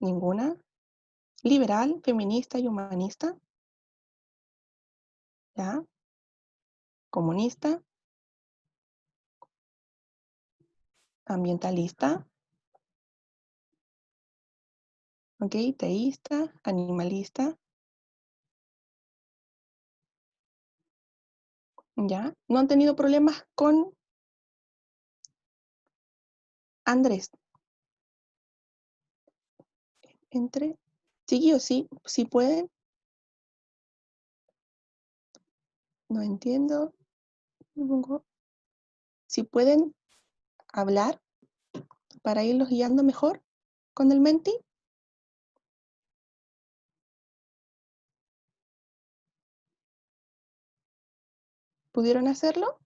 Ninguna. Liberal, feminista y humanista. ¿Ya? Comunista, ambientalista, ¿ok? Teísta, animalista, ¿ya? ¿No han tenido problemas con Andrés? Entre, chiquillos, sí pueden, no entiendo, si pueden hablar para irlos guiando mejor con el Menti, ¿pudieron hacerlo?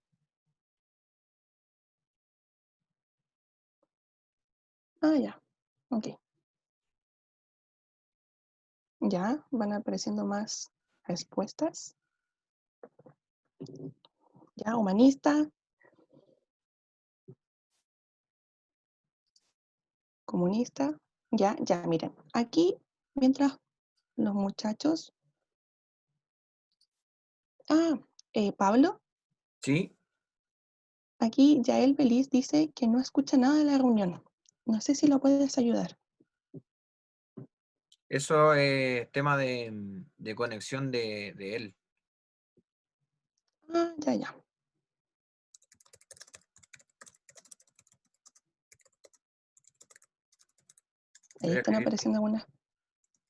Ah, ya, ok. Ya, van apareciendo más respuestas. Ya, humanista, comunista, ya, miren. Aquí, mientras los muchachos... Ah, Pablo, ¿Sí? aquí Yael Belis dice que no escucha nada de la reunión. No sé si lo puedes ayudar. Eso es tema de conexión de él. Ah, ya. Ahí Mira están que apareciendo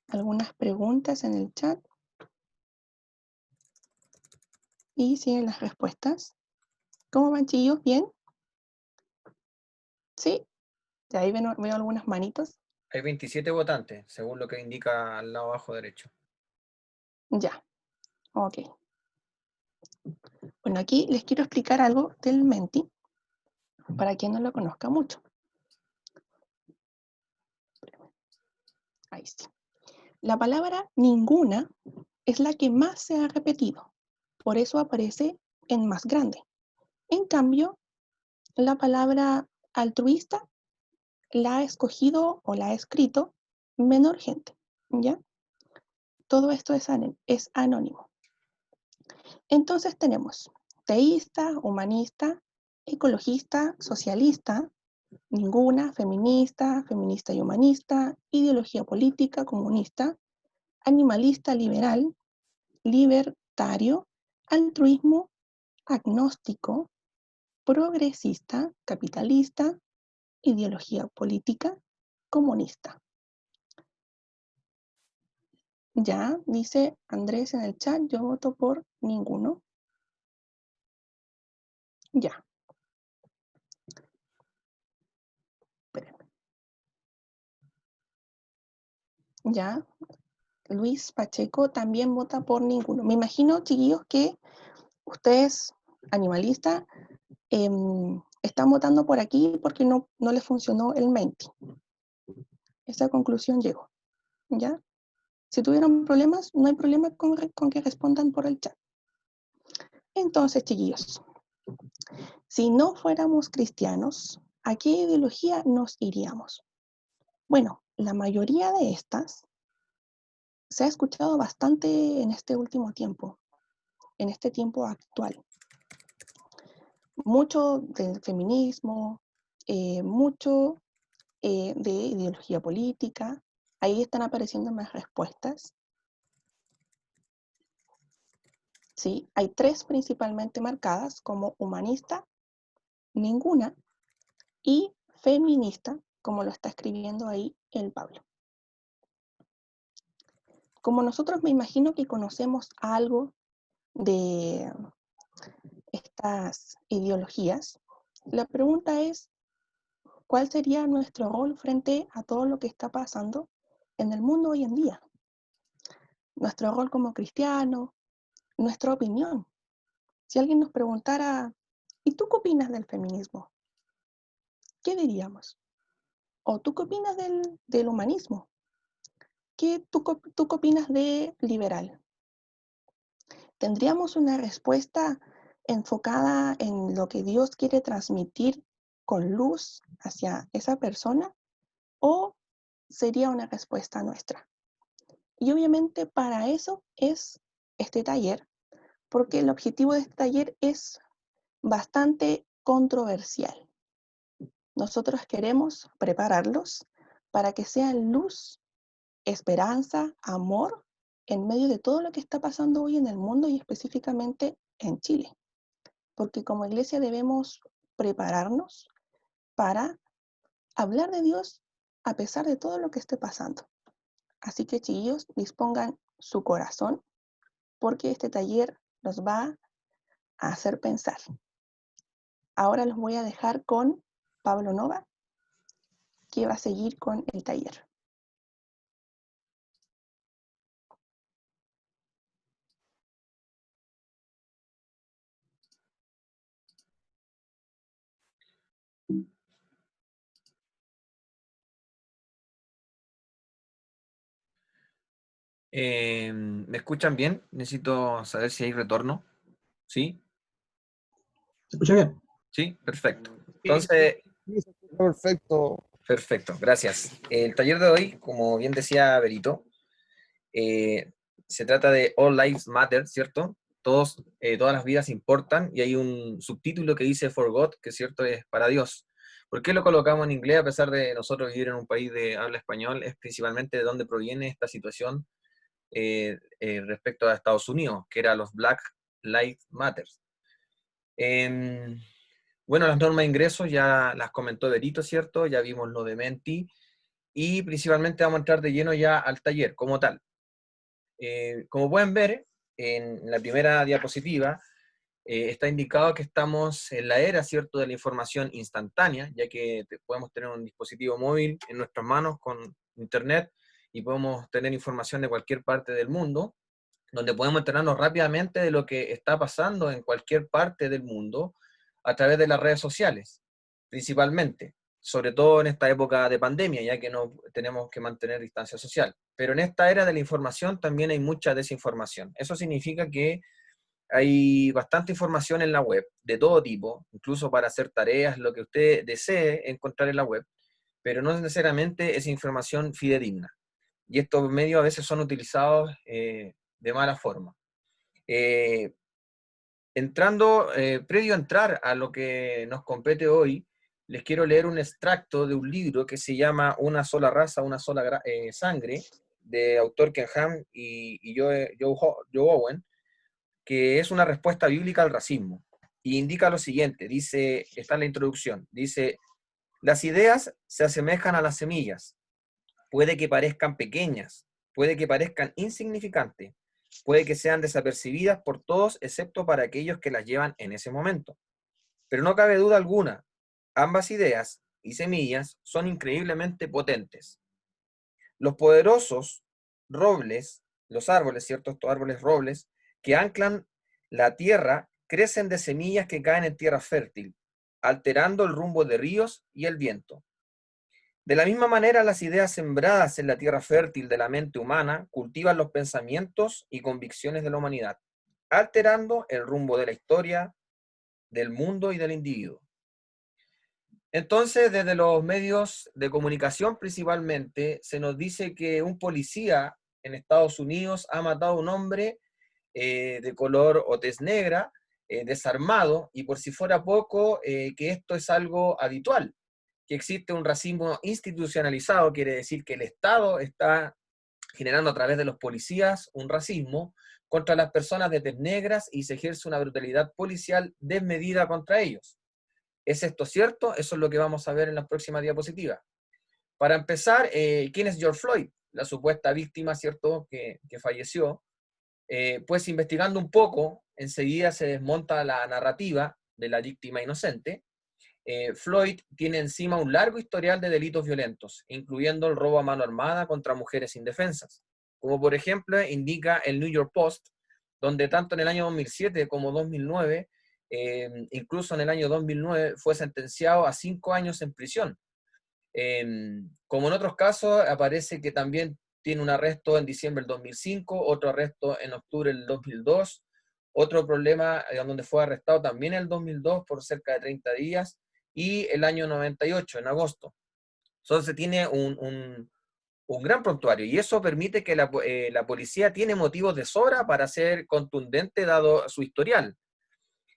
algunas preguntas en el chat y siguen las respuestas. ¿Cómo van, chillos? ¿Bien? ¿Sí? Ya ahí veo algunas manitos. hay 27 votantes, según lo que indica al lado abajo derecho. Ya, ok. Bueno, aquí les quiero explicar algo del Menti, para quien no lo conozca mucho. Ahí sí. La palabra ninguna es la que más se ha repetido, por eso aparece en más grande. En cambio, la palabra altruista la ha escogido o la ha escrito menor gente, ¿ya? Todo esto es anónimo. Entonces tenemos teísta, humanista, ecologista, socialista, ninguna, feminista y humanista, ideología política, comunista, animalista, liberal, libertario, altruismo, agnóstico, progresista, capitalista, ideología política, comunista. Ya, dice Andrés en el chat, yo voto por ninguno. Ya, espérenme. Ya, Luis Pacheco también vota por ninguno. Me imagino, chiquillos, que ustedes, animalistas, están votando por aquí porque no les funcionó el Menti. Esa conclusión llegó. ¿Ya? Si tuvieron problemas, no hay problema con que respondan por el chat. Entonces, chiquillos, si no fuéramos cristianos, ¿a qué ideología nos iríamos? Bueno, la mayoría de estas se ha escuchado bastante en este último tiempo, en este tiempo actual. Mucho del feminismo, mucho de ideología política. Ahí están apareciendo más respuestas. ¿Sí? Hay tres principalmente marcadas como humanista, ninguna, y feminista, como lo está escribiendo ahí el Pablo. Como nosotros me imagino que conocemos algo de estas ideologías, la pregunta es, ¿cuál sería nuestro rol frente a todo lo que está pasando en el mundo hoy en día? Nuestro rol como cristiano, nuestra opinión. Si alguien nos preguntara, ¿y tú qué opinas del feminismo? ¿Qué diríamos? ¿O tú qué opinas del humanismo? ¿Tú qué opinas de liberal? ¿Tendríamos una respuesta enfocada en lo que Dios quiere transmitir con luz hacia esa persona? ¿O sería una respuesta nuestra. Y obviamente para eso es este taller, porque el objetivo de este taller es bastante controversial. Nosotros queremos prepararlos para que sean luz, esperanza, amor en medio de todo lo que está pasando hoy en el mundo y específicamente en Chile. Porque como iglesia debemos prepararnos para hablar de Dios a pesar de todo lo que esté pasando. Así que chiquillos, dispongan su corazón porque este taller los va a hacer pensar. Ahora los voy a dejar con Pablo Nova, que va a seguir con el taller. ¿Me escuchan bien? Necesito saber si hay retorno. ¿Sí? ¿Se escucha bien? Sí, perfecto. Entonces, Sí, se escucha perfecto. perfecto, gracias. El taller de hoy, como bien decía Berito, se trata de All Lives Matter, ¿cierto? Todas las vidas importan, y hay un subtítulo que dice For God, que cierto es para Dios. ¿Por qué lo colocamos en inglés a pesar de nosotros vivir en un país de habla español? Es principalmente de dónde proviene esta situación respecto a Estados Unidos, que era los Black Lives Matter. Bueno, las normas de ingresos ya las comentó Berito, ¿cierto? Ya vimos lo de Menti, y principalmente vamos a entrar de lleno ya al taller como tal. Como pueden ver, en la primera diapositiva está indicado que estamos en la era, ¿cierto?, de la información instantánea, ya que podemos tener un dispositivo móvil en nuestras manos con internet y podemos tener información de cualquier parte del mundo, donde podemos enterarnos rápidamente de lo que está pasando en cualquier parte del mundo a través de las redes sociales, principalmente, sobre todo en esta época de pandemia, ya que no tenemos que mantener distancia social. Pero en esta era de la información también hay mucha desinformación. Eso significa que hay bastante información en la web, de todo tipo, incluso para hacer tareas, lo que usted desee encontrar en la web, pero no necesariamente es información fidedigna. Y estos medios a veces son utilizados de mala forma. Previo a entrar a lo que nos compete hoy, les quiero leer un extracto de un libro que se llama Una sola raza, una sola sangre, de autor Ken Ham y Joe Owen, que es una respuesta bíblica al racismo. Y indica lo siguiente, dice, está en la introducción, dice, las ideas se asemejan a las semillas, puede que parezcan pequeñas, puede que parezcan insignificantes, puede que sean desapercibidas por todos excepto para aquellos que las llevan en ese momento. Pero no cabe duda alguna, ambas ideas y semillas son increíblemente potentes. Los poderosos robles, los árboles, ¿cierto? Estos árboles robles, que anclan la tierra, crecen de semillas que caen en tierra fértil, alterando el rumbo de ríos y el viento. De la misma manera, las ideas sembradas en la tierra fértil de la mente humana cultivan los pensamientos y convicciones de la humanidad, alterando el rumbo de la historia, del mundo y del individuo. Entonces, desde los medios de comunicación principalmente, se nos dice que un policía en Estados Unidos ha matado a un hombre de color o tez negra, desarmado, y por si fuera poco, que esto es algo habitual, que existe un racismo institucionalizado, quiere decir que el Estado está generando a través de los policías un racismo contra las personas de tez negras y se ejerce una brutalidad policial desmedida contra ellos. ¿Es esto cierto? Eso es lo que vamos a ver en la próxima diapositiva. Para empezar, ¿quién es George Floyd? La supuesta víctima, ¿cierto?, que falleció. Pues investigando un poco, enseguida se desmonta la narrativa de la víctima inocente. Floyd tiene encima un largo historial de delitos violentos, incluyendo el robo a mano armada contra mujeres indefensas, como por ejemplo indica el New York Post, donde tanto en el año 2007 como 2009, incluso en el año 2009, fue sentenciado a 5 años en prisión. Como en otros casos, aparece que también tiene un arresto en diciembre del 2005, otro arresto en octubre del 2002, otro problema donde fue arrestado también en el 2002 por cerca de 30 días, y el año 98, en agosto. Entonces tiene un gran prontuario, y eso permite que la policía tiene motivos de sobra para ser contundente dado su historial.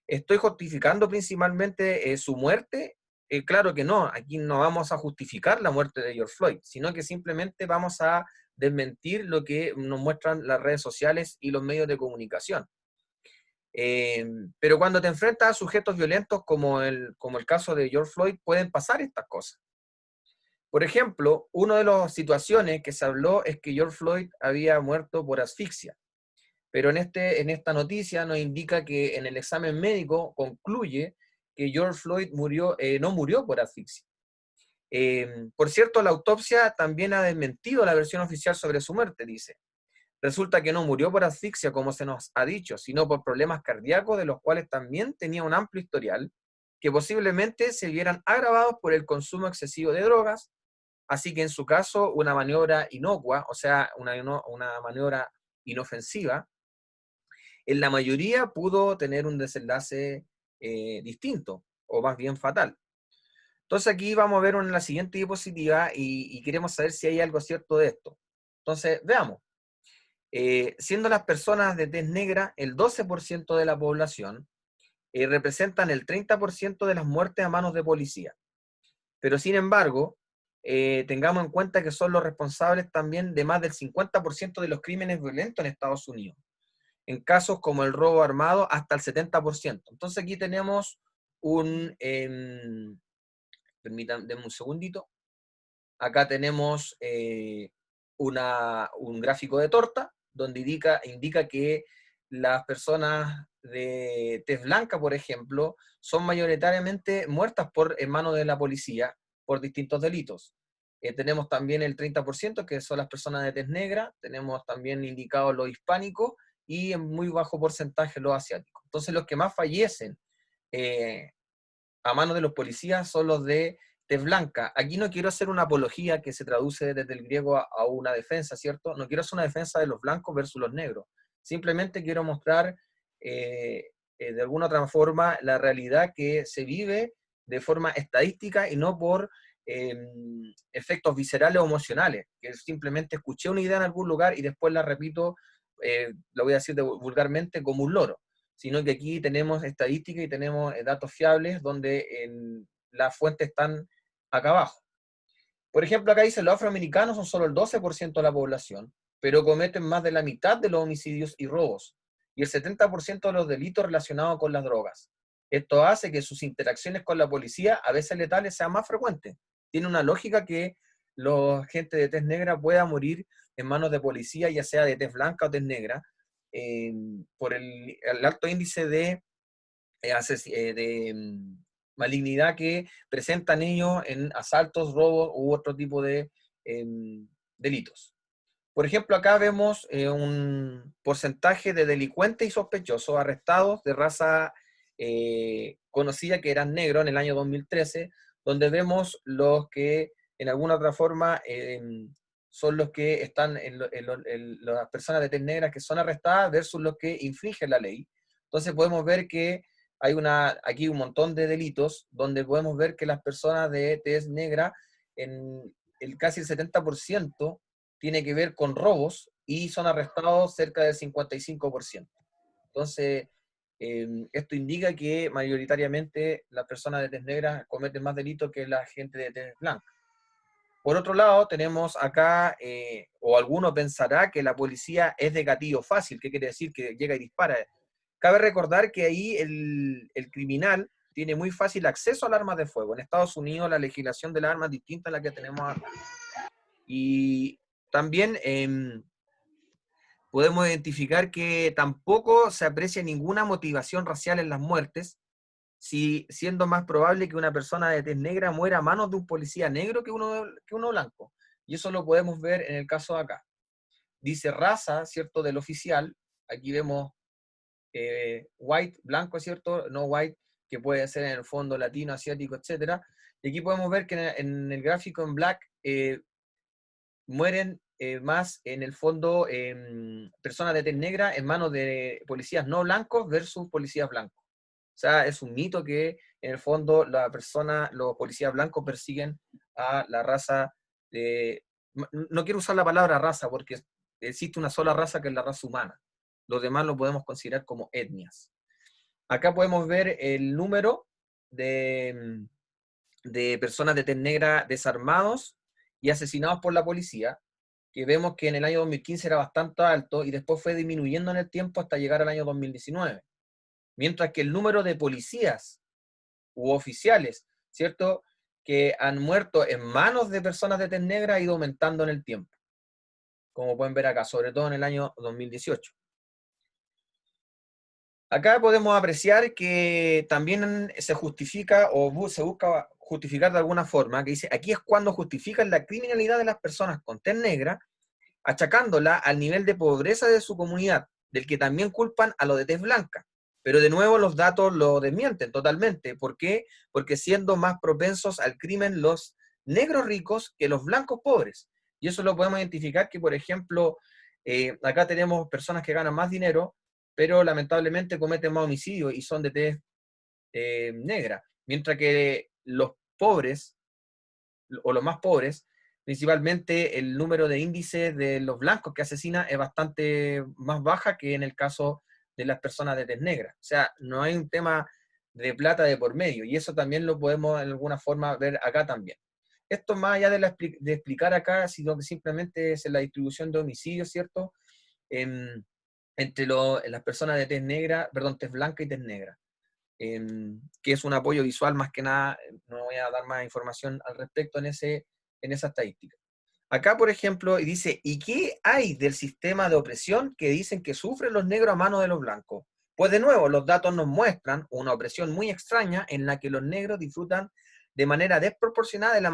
¿Estoy justificando principalmente su muerte? Claro que no, aquí no vamos a justificar la muerte de George Floyd, sino que simplemente vamos a desmentir lo que nos muestran las redes sociales y los medios de comunicación. Pero cuando te enfrentas a sujetos violentos como el caso de George Floyd, pueden pasar estas cosas. Por ejemplo, una de las situaciones que se habló es que George Floyd había muerto por asfixia, pero en esta noticia nos indica que en el examen médico concluye que George Floyd no murió por asfixia. Por cierto, la autopsia también ha desmentido la versión oficial sobre su muerte, dice. Resulta que no murió por asfixia, como se nos ha dicho, sino por problemas cardíacos, de los cuales también tenía un amplio historial, que posiblemente se vieran agravados por el consumo excesivo de drogas. Así que en su caso, una maniobra inocua, o sea, una maniobra inofensiva, en la mayoría pudo tener un desenlace distinto, o más bien fatal. Entonces aquí vamos a ver en la siguiente diapositiva y queremos saber si hay algo cierto de esto. Entonces, veamos. Siendo las personas de tez negra el 12% de la población, representan el 30% de las muertes a manos de policía. Pero sin embargo, tengamos en cuenta que son los responsables también de más del 50% de los crímenes violentos en Estados Unidos. En casos como el robo armado, hasta el 70%. Entonces aquí tenemos permítanme un segundito. Acá tenemos un gráfico de torta, donde indica que las personas de tez blanca, por ejemplo, son mayoritariamente muertas en manos de la policía por distintos delitos. Tenemos también el 30%, que son las personas de tez negra, tenemos también indicados los hispánicos, y en muy bajo porcentaje los asiáticos. Entonces los que más fallecen a manos de los policías son los de tez blanca. Aquí no quiero hacer una apología que se traduce desde el griego a una defensa, ¿cierto? No quiero hacer una defensa de los blancos versus los negros. Simplemente quiero mostrar de alguna otra forma la realidad que se vive de forma estadística y no por efectos viscerales o emocionales, que simplemente escuché una idea en algún lugar y después la repito, lo voy a decir vulgarmente, como un loro, sino que aquí tenemos estadísticas y tenemos datos fiables donde las fuentes están acá abajo. Por ejemplo, acá dice, los afroamericanos son solo el 12% de la población, pero cometen más de la mitad de los homicidios y robos, y el 70% de los delitos relacionados con las drogas. Esto hace que sus interacciones con la policía, a veces letales, sean más frecuentes. Tiene una lógica que la gente de tez negra pueda morir en manos de policía, ya sea de tez blanca o tez negra, por el alto índice de malignidad que presentan ellos en asaltos, robos u otro tipo de delitos. Por ejemplo, acá vemos un porcentaje de delincuentes y sospechosos arrestados de raza conocida que eran negros en el año 2013, donde vemos los que en alguna otra forma son los que están las personas de tez negra que son arrestadas versus los que infringen la ley. Entonces podemos ver que hay aquí un montón de delitos donde podemos ver que las personas de tez negra, en casi el 70%, tiene que ver con robos y son arrestados cerca del 55%. Entonces, esto indica que mayoritariamente las personas de tez negra cometen más delitos que la gente de tez blanca. Por otro lado, tenemos acá, o alguno pensará que la policía es de gatillo fácil. ¿Qué quiere decir? Que llega y dispara. Cabe recordar que ahí el criminal tiene muy fácil acceso al arma de fuego. En Estados Unidos la legislación del arma es distinta a la que tenemos acá. Y también podemos identificar que tampoco se aprecia ninguna motivación racial en las muertes, siendo más probable que una persona de tez negra muera a manos de un policía negro que uno blanco. Y eso lo podemos ver en el caso de acá. Dice raza, ¿cierto?, del oficial. Aquí vemos white, blanco, ¿cierto? No white, que puede ser en el fondo latino, asiático, etc. Y aquí podemos ver que en el gráfico en black mueren más en el fondo personas de tez negra en manos de policías no blancos versus policías blancos. O sea, es un mito que en el fondo los policías blancos persiguen a la raza de no quiero usar la palabra raza porque existe una sola raza que es la raza humana. Los demás lo podemos considerar como etnias. Acá podemos ver el número de personas de tez negra desarmados y asesinados por la policía, que vemos que en el año 2015 era bastante alto y después fue disminuyendo en el tiempo hasta llegar al año 2019. Mientras que el número de policías u oficiales, ¿cierto?, que han muerto en manos de personas de tez negra ha ido aumentando en el tiempo, como pueden ver acá, sobre todo en el año 2018. Acá podemos apreciar que también se justifica o se busca justificar de alguna forma, que dice, aquí es cuando justifican la criminalidad de las personas con tez negra, achacándola al nivel de pobreza de su comunidad, del que también culpan a los de tez blanca. Pero de nuevo los datos lo desmienten totalmente. ¿Por qué? Porque siendo más propensos al crimen los negros ricos que los blancos pobres. Y eso lo podemos identificar que, por ejemplo, acá tenemos personas que ganan más dinero, pero lamentablemente cometen más homicidios y son de tez negra. Mientras que los pobres, o los más pobres, principalmente el número de índice de los blancos que asesinan es bastante más baja que en el caso de las personas de tez negra. O sea, no hay un tema de plata de por medio, y eso también lo podemos en alguna forma ver acá también. Esto más allá de explicar acá, sino que simplemente es la distribución de homicidios, ¿cierto? Entre las personas de tez negra, perdón, tez blanca y tez negra. Que es un apoyo visual más que nada, no voy a dar más información al respecto en esa estadística. Acá, por ejemplo, dice, ¿y qué hay del sistema de opresión que dicen que sufren los negros a manos de los blancos? Pues de nuevo, los datos nos muestran una opresión muy extraña en la que los negros disfrutan de manera desproporcionada de la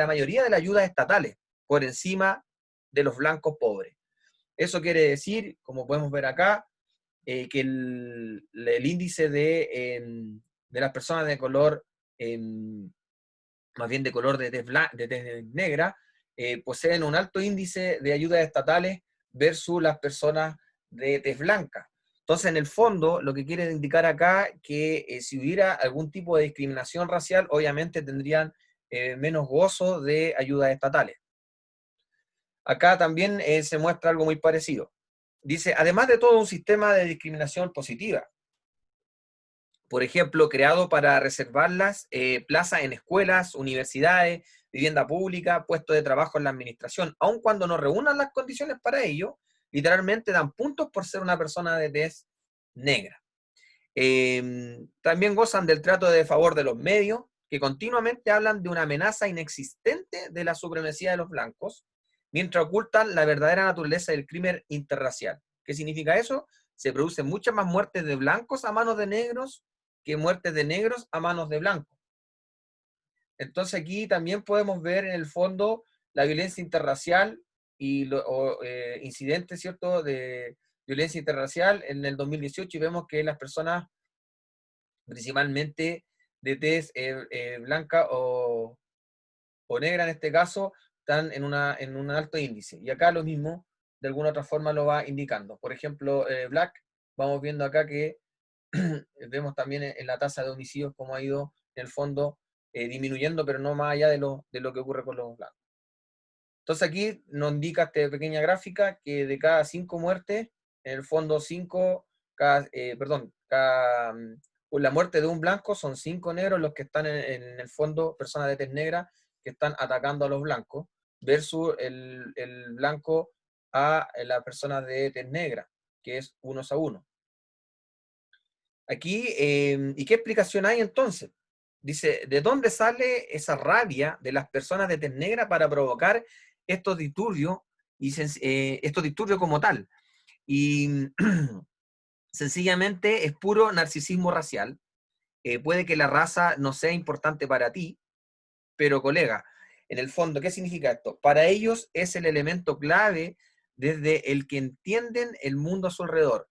mayoría de las ayudas estatales, por encima de los blancos pobres. Eso quiere decir, como podemos ver acá, que el índice de las personas de color, más bien de color de tez negra, poseen un alto índice de ayudas estatales versus las personas de tez blanca. Entonces, en el fondo, lo que quiere indicar acá que si hubiera algún tipo de discriminación racial, obviamente tendrían menos gozo de ayudas estatales. Acá también se muestra algo muy parecido. Dice, además de todo un sistema de discriminación positiva, por ejemplo, creado para reservarlas plazas en escuelas, universidades, vivienda pública, puestos de trabajo en la administración, aun cuando no reúnan las condiciones para ello, literalmente dan puntos por ser una persona de tez negra. También gozan del trato de favor de los medios, que continuamente hablan de una amenaza inexistente de la supremacía de los blancos, mientras ocultan la verdadera naturaleza del crimen interracial. ¿Qué significa eso? Se producen muchas más muertes de blancos a manos de negros que muertes de negros a manos de blancos. Entonces aquí también podemos ver en el fondo la violencia interracial y incidentes, ¿cierto?, de violencia interracial en el 2018, y vemos que las personas principalmente de tez blanca o negra en este caso, están en un alto índice. Y acá lo mismo, de alguna otra forma lo va indicando. Por ejemplo, Black, vamos viendo acá que vemos también en la tasa de homicidios cómo ha ido, en el fondo, disminuyendo, pero no más allá de lo que ocurre con los blancos. Entonces aquí nos indica esta pequeña gráfica que de cada 5 muertes, en el fondo 5, por la muerte de un blanco son 5 negros los que están en el fondo, personas de tez negra, que están atacando a los blancos, versus el blanco a la persona de tez negra, que es 1 a 1. Aquí, ¿y qué explicación hay entonces? Dice, ¿de dónde sale esa rabia de las personas de tez negra para provocar estos disturbios, estos disturbios como tal? Y sencillamente es puro narcisismo racial. Puede que la raza no sea importante para ti, pero colega, en el fondo, ¿qué significa esto? Para ellos es el elemento clave desde el que entienden el mundo a su alrededor.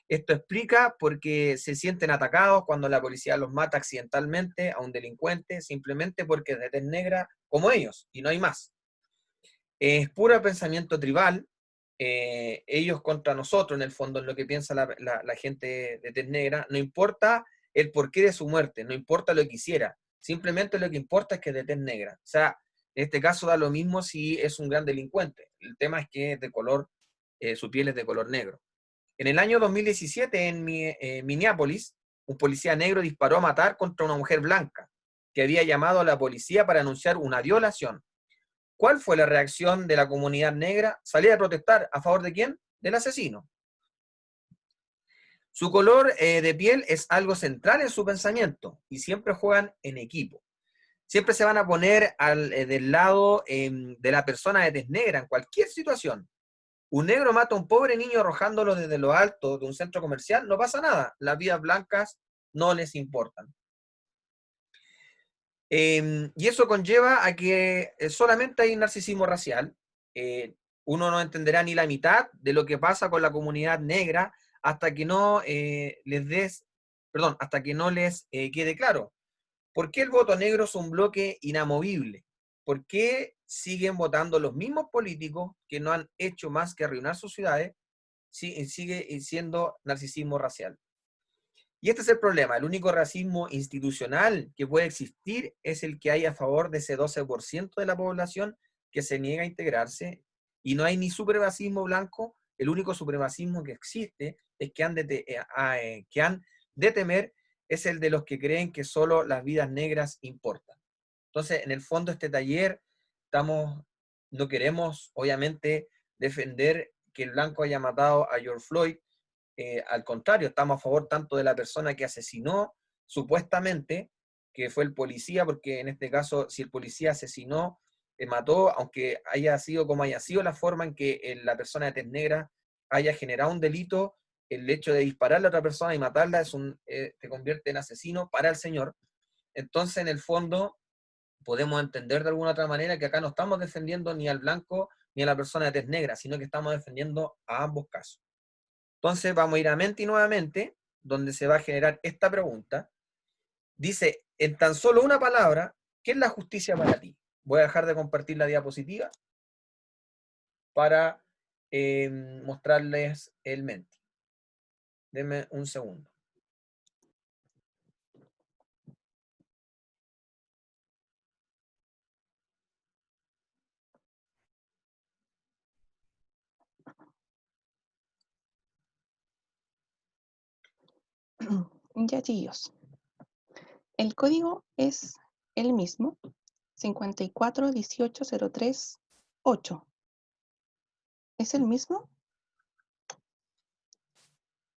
Esto explica por qué se sienten atacados cuando la policía los mata accidentalmente a un delincuente, simplemente porque es de tez negra como ellos, y no hay más. Es puro pensamiento tribal, ellos contra nosotros, en el fondo, es lo que piensa la gente de tez negra. No importa el porqué de su muerte, no importa lo que hiciera, simplemente lo que importa es que es de tez negra. O sea, En este caso da lo mismo si es un gran delincuente. El tema es que es de color, su piel es de color negro. En el año 2017, en Minneapolis, un policía negro disparó a matar contra una mujer blanca que había llamado a la policía para anunciar una violación. ¿Cuál fue la reacción de la comunidad negra? Salir a protestar. ¿A favor de quién? Del asesino. Su color de piel es algo central en su pensamiento y siempre juegan en equipo. Siempre se van a poner del lado de la persona de tez negra en cualquier situación. Un negro mata a un pobre niño arrojándolo desde lo alto de un centro comercial, no pasa nada. Las vidas blancas no les importan. Y eso conlleva a que solamente hay narcisismo racial. Uno no entenderá ni la mitad de lo que pasa con la comunidad negra hasta que no hasta que no les quede claro. ¿Por qué el voto negro es un bloque inamovible? ¿Por qué siguen votando los mismos políticos que no han hecho más que arruinar sus ciudades? Sigue siendo narcisismo racial. Y este es el problema. El único racismo institucional que puede existir es el que hay a favor de ese 12% de la población que se niega a integrarse. Y no hay ni supremacismo blanco. El único supremacismo que existe es que han de temer es el de los que creen que solo las vidas negras importan. Entonces, en el fondo, este taller no queremos, obviamente, defender que el blanco haya matado a George Floyd. Al contrario, estamos a favor tanto de la persona que asesinó, supuestamente, que fue el policía, porque en este caso, si el policía asesinó, mató, aunque haya sido como haya sido la forma en que la persona de tez negra haya generado un delito, el hecho de dispararle a otra persona y matarla te convierte en asesino para el señor. Entonces, en el fondo, podemos entender de alguna otra manera que acá no estamos defendiendo ni al blanco ni a la persona de tez negra, sino que estamos defendiendo a ambos casos. Entonces vamos a ir a Menti nuevamente, donde se va a generar esta pregunta. Dice, en tan solo una palabra, ¿qué es la justicia para ti? Voy a dejar de compartir la diapositiva para mostrarles el Menti. Denme un segundo. Ya, chicos. El código es el mismo, 5418038. ¿Es el mismo?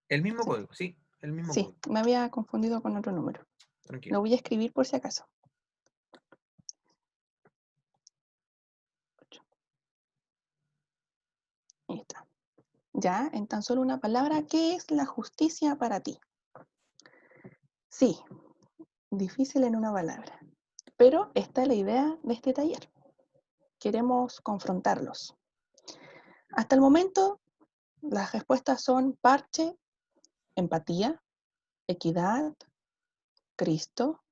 El mismo Sí. código, sí, el mismo Sí, código. me había confundido con otro número. Tranquilo. Lo voy a escribir por si acaso. Ahí está. Ya, en tan solo una palabra, ¿qué es la justicia para ti? Sí, difícil en una palabra. Pero esta es la idea de este taller. Queremos confrontarlos. Hasta el momento, las respuestas son parche, empatía, equidad, Cristo,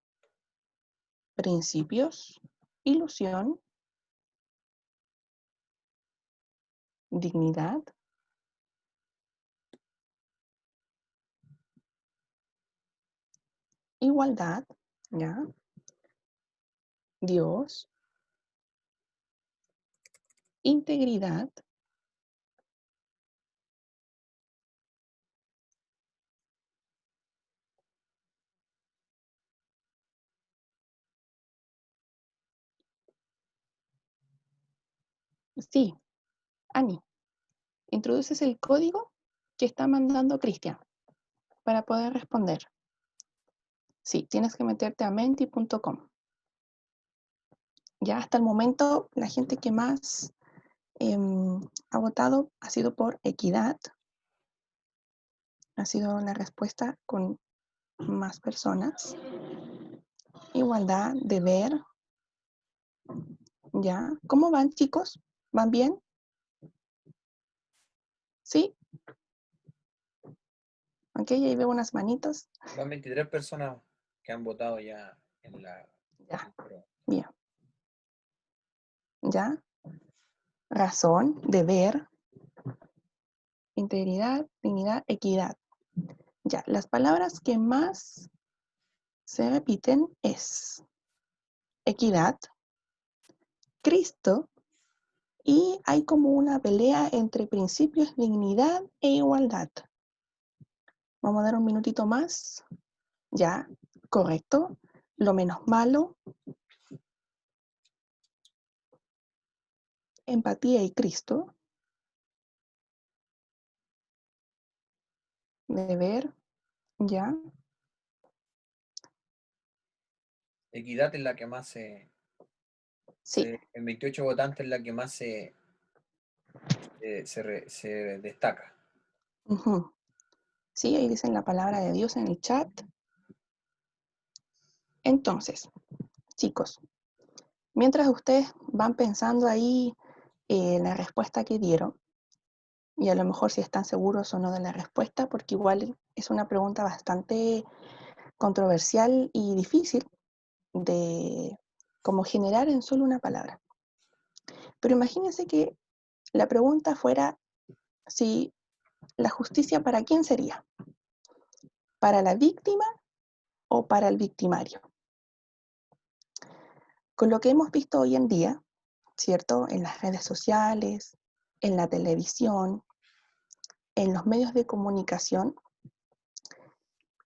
principios, ilusión, dignidad, igualdad, ¿ya? Dios, integridad, sí, Ani, introduces el código que está mandando Cristian para poder responder. Sí, tienes que meterte a menti.com. Ya hasta el momento, la gente que más ha votado ha sido por equidad. Ha sido la respuesta con más personas. Igualdad, deber. ¿Ya? ¿Cómo van, chicos? ¿Van bien? ¿Sí? Ok, ahí veo unas manitos. Van 23 personas que han votado ya en la... Ya, bien. ¿Ya? Razón, deber, integridad, dignidad, equidad. Ya, las palabras que más se repiten es equidad, Cristo, y hay como una pelea entre principios, dignidad e igualdad. Vamos a dar un minutito más. Ya, correcto. Lo menos malo. Empatía y Cristo. Deber. Ya. Equidad es la que más Sí. en 28 votantes es la que más se destaca. Uh-huh. Sí, ahí dicen la palabra de Dios en el chat. Entonces, chicos, mientras ustedes van pensando ahí la respuesta que dieron, y a lo mejor si están seguros o no de la respuesta, porque igual es una pregunta bastante controversial y difícil de como generar en solo una palabra. Pero imagínense que la pregunta fuera si la justicia para quién sería, para la víctima o para el victimario. Con lo que hemos visto hoy en día, ¿cierto? En las redes sociales, en la televisión, en los medios de comunicación,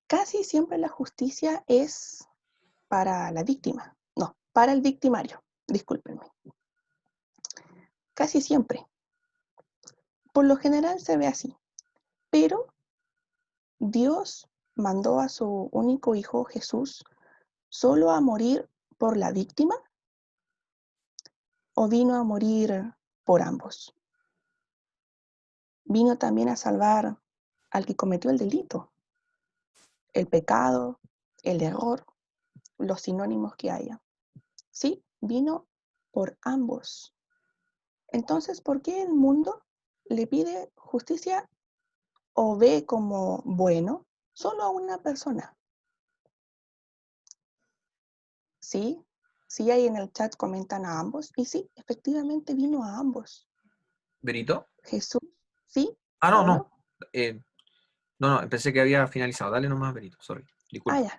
casi siempre la justicia es para la víctima, no, para el victimario, discúlpenme. Casi siempre. Por lo general se ve así, pero Dios mandó a su único hijo Jesús solo a morir por la víctima o vino a morir por ambos. Vino también a salvar al que cometió el delito, el pecado, el error, los sinónimos que haya. Sí, vino por ambos. Entonces, ¿por qué el mundo le pide justicia o ve como bueno solo a una persona? Sí, sí, ahí en el chat comentan a ambos, y sí, efectivamente vino a ambos. ¿Berito? Jesús, ¿sí? Ah, no, ¿Pablo? no. No, pensé que había finalizado. Dale nomás, Berito, sorry. Ah, Disculpa. ya,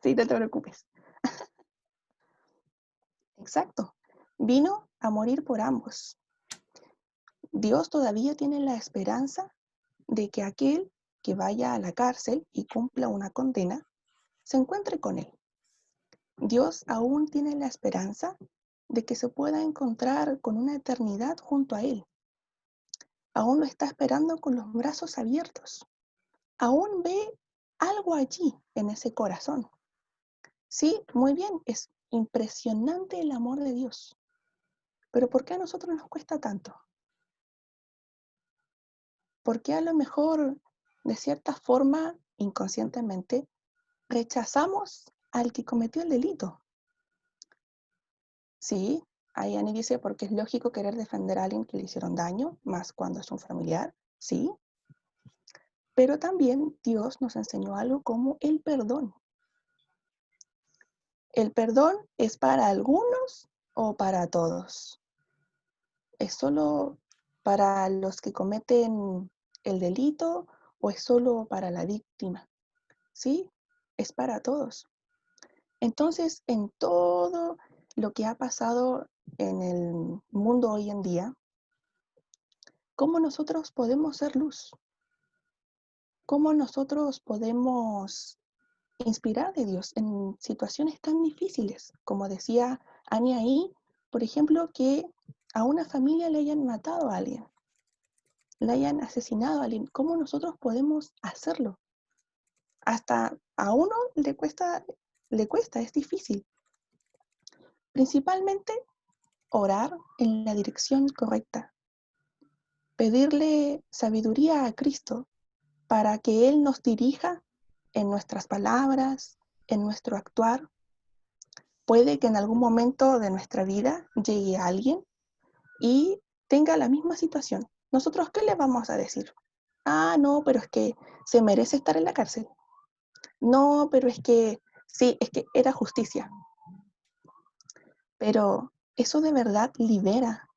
sí, no te preocupes. Exacto, vino a morir por ambos. Dios todavía tiene la esperanza de que aquel que vaya a la cárcel y cumpla una condena se encuentre con él. Dios aún tiene la esperanza de que se pueda encontrar con una eternidad junto a él. Aún lo está esperando con los brazos abiertos. Aún ve algo allí en ese corazón. Sí, muy bien, es impresionante el amor de Dios. Pero ¿por qué a nosotros nos cuesta tanto? ¿Por qué a lo mejor, de cierta forma, inconscientemente, rechazamos al que cometió el delito? Sí, ahí Annie dice, porque es lógico querer defender a alguien que le hicieron daño, más cuando es un familiar, sí. Pero también Dios nos enseñó algo como el perdón. ¿El perdón es para algunos o para todos? ¿Es solo para los que cometen el delito o es solo para la víctima? Sí, es para todos. Entonces, en todo lo que ha pasado en el mundo hoy en día, ¿cómo nosotros podemos ser luz? ¿Cómo nosotros podemos inspirar de Dios en situaciones tan difíciles? Como decía Ania ahí, por ejemplo, que a una familia le hayan matado a alguien, le hayan asesinado a alguien. ¿Cómo nosotros podemos hacerlo? Hasta a uno le cuesta, es difícil. Principalmente orar en la dirección correcta, pedirle sabiduría a Cristo para que Él nos dirija en nuestras palabras, en nuestro actuar. Puede que en algún momento de nuestra vida llegue alguien y tenga la misma situación. ¿Nosotros qué le vamos a decir? Ah, no, pero es que se merece estar en la cárcel. No, pero es que sí, es que era justicia. Pero ¿eso de verdad libera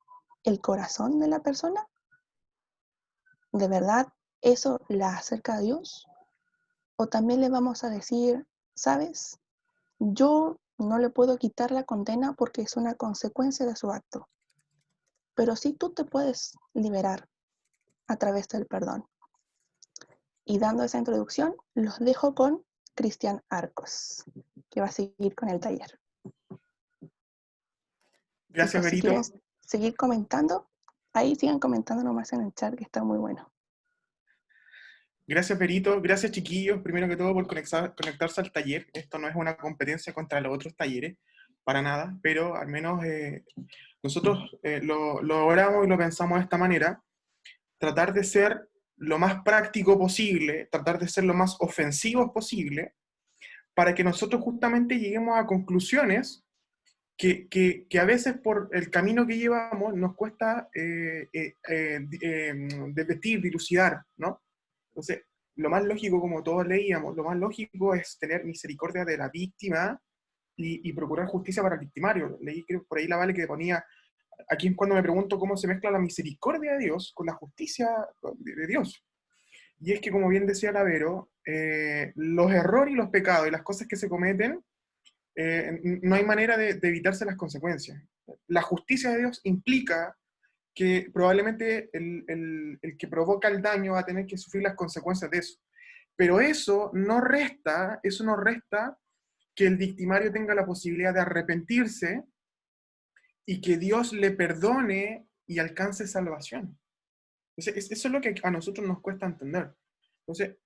el corazón de la persona? ¿De verdad eso la acerca a Dios? O también le vamos a decir, ¿sabes? Yo No le puedo quitar la condena porque es una consecuencia de su acto. Pero sí tú te puedes liberar a través del perdón. Y dando esa introducción, los dejo con Cristian Arcos, que va a seguir con el taller. Gracias, Chicos, si Berito. quieren seguir comentando, ahí sigan comentando nomás en el chat, que está muy bueno. Gracias, Berito. Gracias, chiquillos, primero que todo por conectarse al taller. Esto no es una competencia contra los otros talleres, para nada, pero al menos nosotros lo oramos y lo pensamos de esta manera. Tratar de ser lo más práctico posible, tratar de ser lo más ofensivos posible, para que nosotros justamente lleguemos a conclusiones que a veces por el camino que llevamos nos cuesta desvestir, dilucidar, ¿no? Entonces, lo más lógico, como todos leíamos, lo más lógico es tener misericordia de la víctima y procurar justicia para el victimario. Leí que por ahí la Vale que ponía, aquí es cuando me pregunto cómo se mezcla la misericordia de Dios con la justicia de Dios. Y es que, como bien decía la Vero, los errores y los pecados y las cosas que se cometen, no hay manera de evitarse las consecuencias. La justicia de Dios implica que probablemente el que provoca el daño va a tener que sufrir las consecuencias de eso. Pero eso no resta que el victimario tenga la posibilidad de arrepentirse y que Dios le perdone y alcance salvación. Entonces, eso es lo que a nosotros nos cuesta entender. Entonces,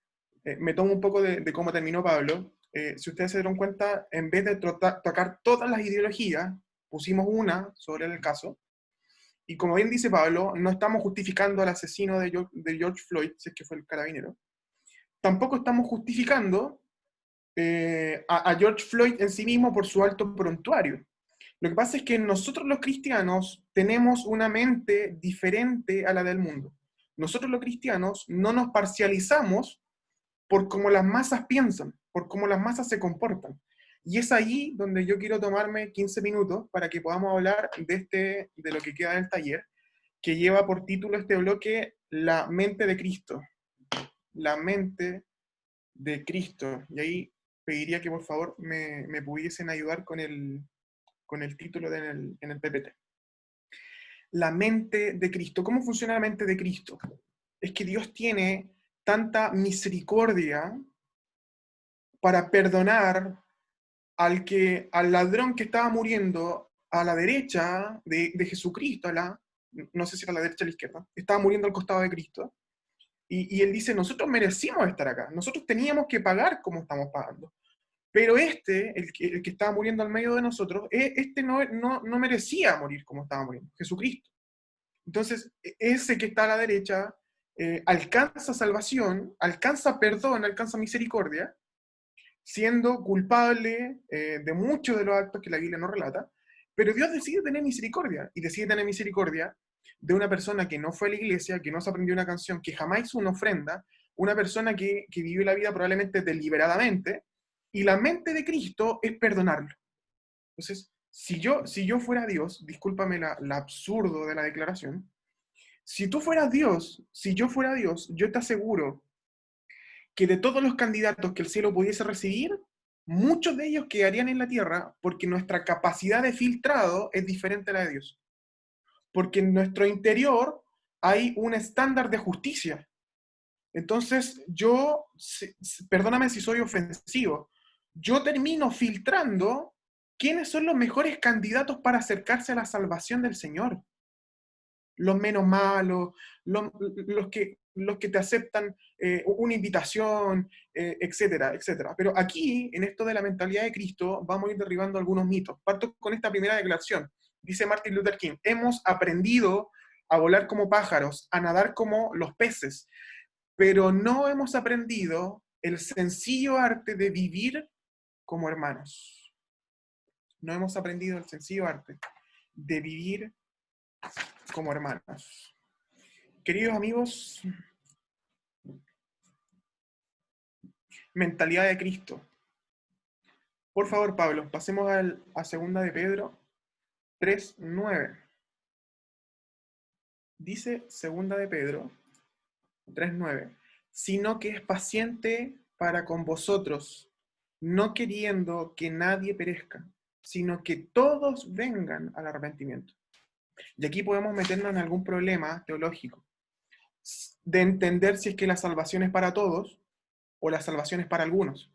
me tomo un poco de cómo terminó Pablo. Si ustedes se dieron cuenta, en vez de tocar todas las ideologías, pusimos una sobre el caso. Y como bien dice Pablo, no estamos justificando al asesino de George Floyd, si es que fue el carabinero. Tampoco estamos justificando a George Floyd en sí mismo por su alto prontuario. Lo que pasa es que nosotros los cristianos tenemos una mente diferente a la del mundo. Nosotros los cristianos no nos parcializamos por cómo las masas piensan, por cómo las masas se comportan. Y es ahí donde yo quiero tomarme 15 minutos para que podamos hablar de lo que queda del taller, que lleva por título este bloque La mente de Cristo. La mente de Cristo. Y ahí pediría que por favor me pudiesen ayudar con el título en el PPT. La mente de Cristo. ¿Cómo funciona la mente de Cristo? Es que Dios tiene tanta misericordia para perdonar al ladrón que estaba muriendo a la derecha de Jesucristo, no sé si era a la derecha o a la izquierda, estaba muriendo al costado de Cristo, y él dice, nosotros merecimos estar acá, nosotros teníamos que pagar como estamos pagando, pero el que estaba muriendo al medio de nosotros, no merecía morir como estaba muriendo, Jesucristo. Entonces, ese que está a la derecha alcanza salvación, alcanza perdón, alcanza misericordia, siendo culpable de muchos de los actos que la Biblia nos relata, pero Dios decide tener misericordia, y decide tener misericordia de una persona que no fue a la iglesia, que no se aprendió una canción, que jamás hizo una ofrenda, una persona que vivió la vida probablemente deliberadamente, y la mente de Cristo es perdonarlo. Entonces, si yo fuera Dios, discúlpame la absurdo de la declaración, si tú fueras Dios, si yo fuera Dios, yo te aseguro que de todos los candidatos que el cielo pudiese recibir, muchos de ellos quedarían en la tierra porque nuestra capacidad de filtrado es diferente a la de Dios. Porque en nuestro interior hay un estándar de justicia. Entonces, perdóname si soy ofensivo, yo termino filtrando quiénes son los mejores candidatos para acercarse a la salvación del Señor. Los menos malos, los que te aceptan una invitación, etcétera, etcétera. Pero aquí, en esto de la mentalidad de Cristo, vamos a ir derribando algunos mitos. Parto con esta primera declaración. Dice Martin Luther King, hemos aprendido a volar como pájaros, a nadar como los peces, pero no hemos aprendido el sencillo arte de vivir como hermanos. No hemos aprendido el sencillo arte de vivir como hermanos. Queridos amigos, mentalidad de Cristo. Por favor, Pablo, pasemos a 2 de Pedro 3:9. Dice 2 de Pedro 3:9, sino que es paciente para con vosotros, no queriendo que nadie perezca, sino que todos vengan al arrepentimiento. Y aquí podemos meternos en algún problema teológico, de entender si es que la salvación es para todos o la salvación es para algunos.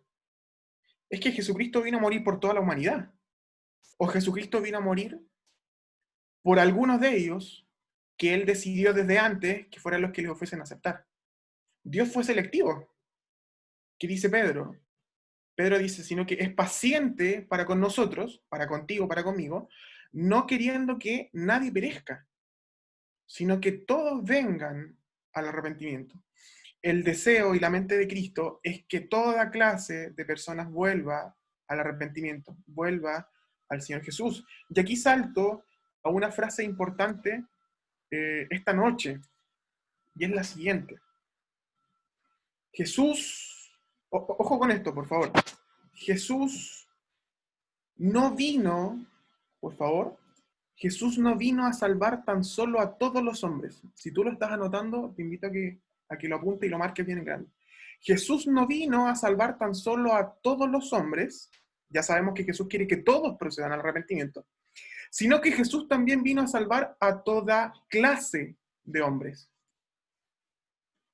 Es que Jesucristo vino a morir por toda la humanidad, o Jesucristo vino a morir por algunos de ellos que Él decidió desde antes que fueran los que le fuesen a aceptar. Dios fue selectivo. ¿Qué dice Pedro? Pedro dice, sino que es paciente para con nosotros, para contigo, para conmigo, no queriendo que nadie perezca, sino que todos vengan al arrepentimiento. El deseo y la mente de Cristo es que toda clase de personas vuelva al arrepentimiento, vuelva al Señor Jesús. Y aquí salto a una frase importante esta noche, y es la siguiente. Jesús, ojo con esto, por favor. Jesús no vino, por favor, Jesús no vino a salvar tan solo a todos los hombres. Si tú lo estás anotando, te invito a que lo apunte y lo marques bien en grande. Jesús no vino a salvar tan solo a todos los hombres, ya sabemos que Jesús quiere que todos procedan al arrepentimiento, sino que Jesús también vino a salvar a toda clase de hombres.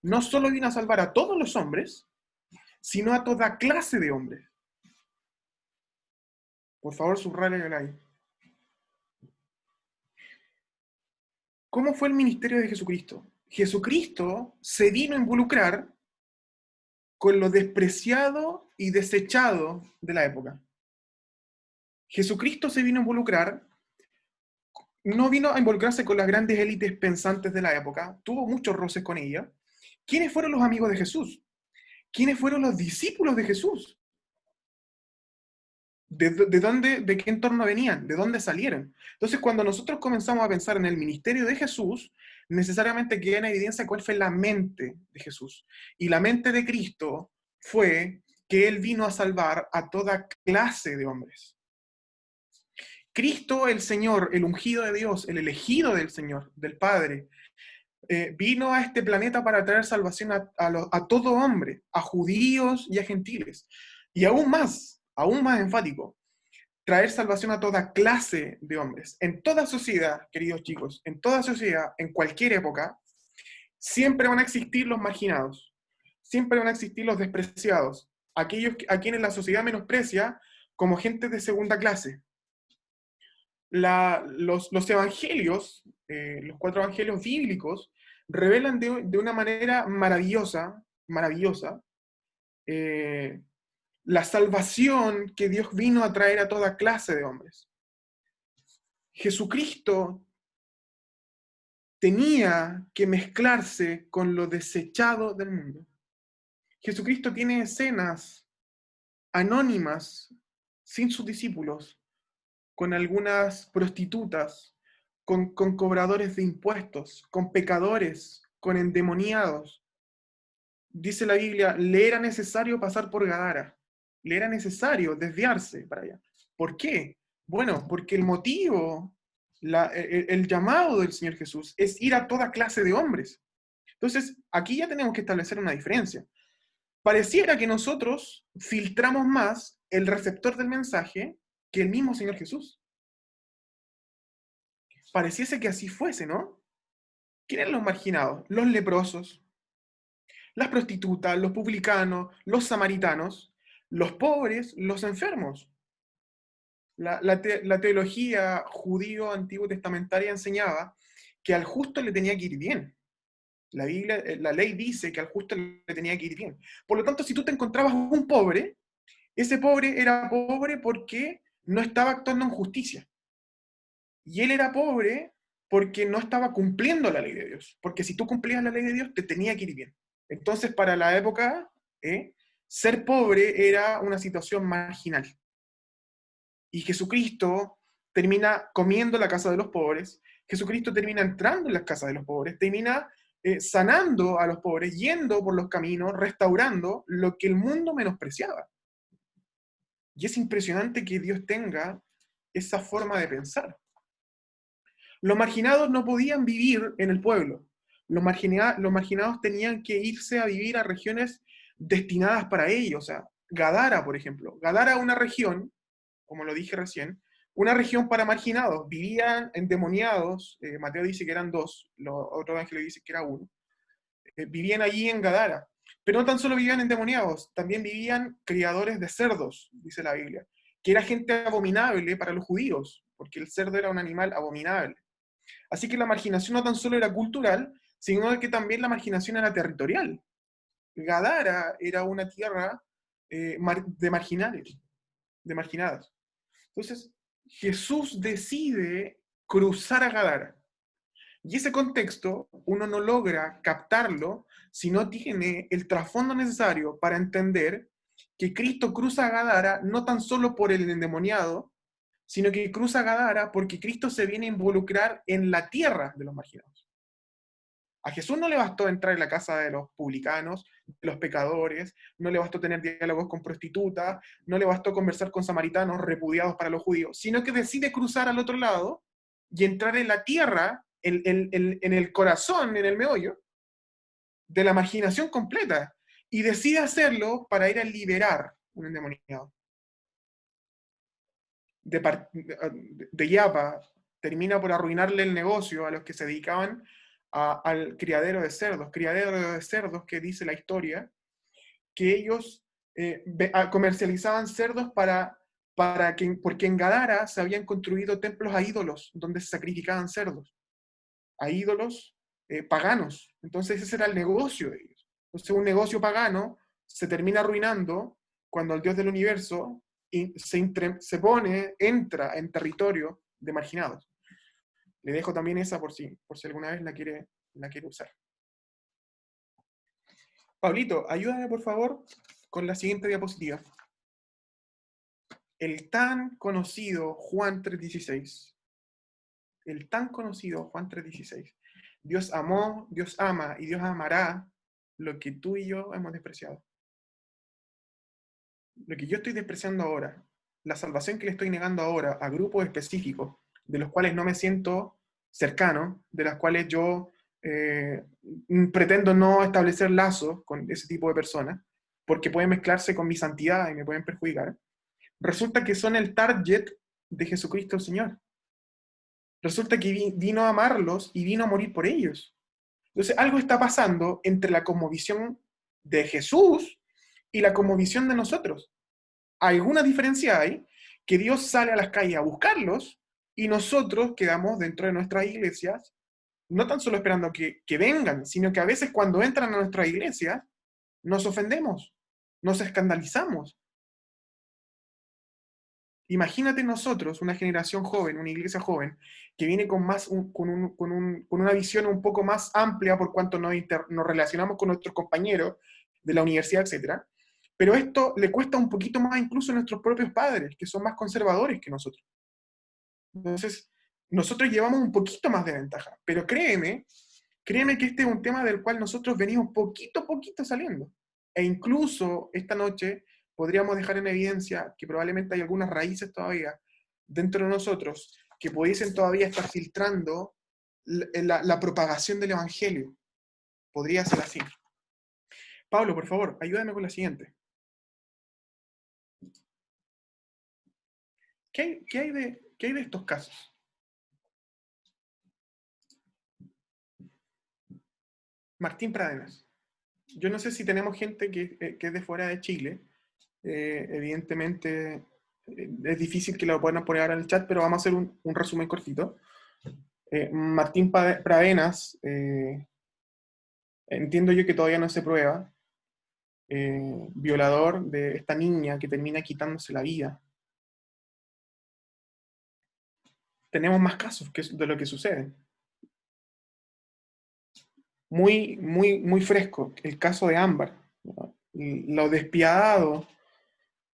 No solo vino a salvar a todos los hombres, sino a toda clase de hombres. Por favor, subrayen ahí. ¿Cómo fue el ministerio de Jesucristo? Jesucristo se vino a involucrar con lo despreciado y desechado de la época. Jesucristo se vino a involucrar, no vino a involucrarse con las grandes élites pensantes de la época, tuvo muchos roces con ella. ¿Quiénes fueron los amigos de Jesús? ¿Quiénes fueron los discípulos de Jesús? ¿De qué entorno venían? ¿De dónde salieron? Entonces, cuando nosotros comenzamos a pensar en el ministerio de Jesús, necesariamente queda en evidencia cuál fue la mente de Jesús. Y la mente de Cristo fue que Él vino a salvar a toda clase de hombres. Cristo, el Señor, el ungido de Dios, el elegido del Señor, del Padre, vino a este planeta para traer salvación a todo hombre, a judíos y a gentiles. Y aún más enfático, traer salvación a toda clase de hombres. En toda sociedad, queridos chicos, en toda sociedad, en cualquier época, siempre van a existir los marginados, siempre van a existir los despreciados, aquellos a quienes la sociedad menosprecia como gente de segunda clase. Los evangelios, los 4 evangelios bíblicos, revelan de una manera maravillosa, la salvación que Dios vino a traer a toda clase de hombres. Jesucristo tenía que mezclarse con lo desechado del mundo. Jesucristo tiene escenas anónimas, sin sus discípulos, con algunas prostitutas, con cobradores de impuestos, con pecadores, con endemoniados. Dice la Biblia, le era necesario pasar por Gadara. Le era necesario desviarse para allá. ¿Por qué? Bueno, porque el motivo, el llamado del Señor Jesús es ir a toda clase de hombres. Entonces, aquí ya tenemos que establecer una diferencia. Pareciera que nosotros filtramos más el receptor del mensaje que el mismo Señor Jesús. Pareciese que así fuese, ¿no? ¿Quiénes eran los marginados? Los leprosos, las prostitutas, los publicanos, los samaritanos, los pobres, los enfermos. La teología judío antiguo testamentaria enseñaba que al justo le tenía que ir bien. La Biblia, la ley dice que al justo le tenía que ir bien. Por lo tanto, si tú te encontrabas un pobre, ese pobre era pobre porque no estaba actuando en justicia. Y él era pobre porque no estaba cumpliendo la ley de Dios. Porque si tú cumplías la ley de Dios, te tenía que ir bien. Entonces, para la época, ser pobre era una situación marginal. Y Jesucristo termina comiendo la casa de los pobres, Jesucristo termina entrando en las casas de los pobres, termina sanando a los pobres, yendo por los caminos, restaurando lo que el mundo menospreciaba. Y es impresionante que Dios tenga esa forma de pensar. Los marginados no podían vivir en el pueblo. Los marginados tenían que irse a vivir a regiones destinadas para ellos. O sea, Gadara, por ejemplo. Gadara, una región como lo dije recién, una región para marginados. Vivían endemoniados, Mateo dice que eran 2, los otros evangelios dicen que era 1. Vivían allí en Gadara. Pero no tan solo vivían endemoniados, también vivían criadores de cerdos, dice la Biblia, que era gente abominable para los judíos, porque el cerdo era un animal abominable. Así que la marginación no tan solo era cultural, sino que también la marginación era territorial. Gadara era una tierra de marginadas. Entonces, Jesús decide cruzar a Gadara. Y ese contexto uno no logra captarlo si no tiene el trasfondo necesario para entender que Cristo cruza a Gadara no tan solo por el endemoniado, sino que cruza a Gadara porque Cristo se viene a involucrar en la tierra de los marginados. A Jesús no le bastó entrar en la casa de los publicanos, de los pecadores, no le bastó tener diálogos con prostitutas, no le bastó conversar con samaritanos repudiados para los judíos, sino que decide cruzar al otro lado y entrar en la tierra, en el corazón, en el meollo, de la marginación completa. Y decide hacerlo para ir a liberar un endemoniado. De Yapa, termina por arruinarle el negocio a los que se dedicaban al criadero de cerdos que dice la historia, que ellos comercializaban cerdos porque en Gadara se habían construido templos a ídolos donde se sacrificaban cerdos, a ídolos paganos. Entonces ese era el negocio de ellos. Entonces un negocio pagano se termina arruinando cuando el Dios del universo entra en territorio de marginados. Le dejo también esa por si alguna vez la quiere usar. Pablito, ayúdame por favor con la siguiente diapositiva. El tan conocido Juan 3:16. El tan conocido Juan 3:16. Dios amó, Dios ama y Dios amará lo que tú y yo hemos despreciado. Lo que yo estoy despreciando ahora, la salvación que le estoy negando ahora a grupos específicos, de los cuales no me siento cercano, de las cuales yo pretendo no establecer lazos con ese tipo de personas, porque pueden mezclarse con mi santidad y me pueden perjudicar, resulta que son el target de Jesucristo el Señor. Resulta que vino a amarlos y vino a morir por ellos. Entonces algo está pasando entre la cosmovisión de Jesús y la cosmovisión de nosotros. Alguna diferencia hay, que Dios sale a las calles a buscarlos y nosotros quedamos dentro de nuestras iglesias, no tan solo esperando que vengan, sino que a veces cuando entran a nuestra iglesia nos ofendemos, nos escandalizamos. Imagínate nosotros, una generación joven, una iglesia joven, que viene con una visión un poco más amplia por cuanto nos relacionamos con nuestros compañeros de la universidad, etc. Pero esto le cuesta un poquito más incluso a nuestros propios padres, que son más conservadores que nosotros. Entonces, nosotros llevamos un poquito más de ventaja. Pero créeme que este es un tema del cual nosotros venimos poquito a poquito saliendo. E incluso esta noche podríamos dejar en evidencia que probablemente hay algunas raíces todavía dentro de nosotros que pudiesen todavía estar filtrando la propagación del Evangelio. Podría ser así. Pablo, por favor, ayúdame con la siguiente. ¿Qué hay de estos casos? Martín Pradenas. Yo no sé si tenemos gente que es de fuera de Chile. Evidentemente es difícil que lo puedan poner ahora en el chat, pero vamos a hacer un resumen cortito. Martín Pradenas, entiendo yo que todavía no se prueba, violador de esta niña que termina quitándose la vida. Tenemos más casos de lo que sucede. Muy fresco, el caso de Ámbar, ¿no? Lo despiadado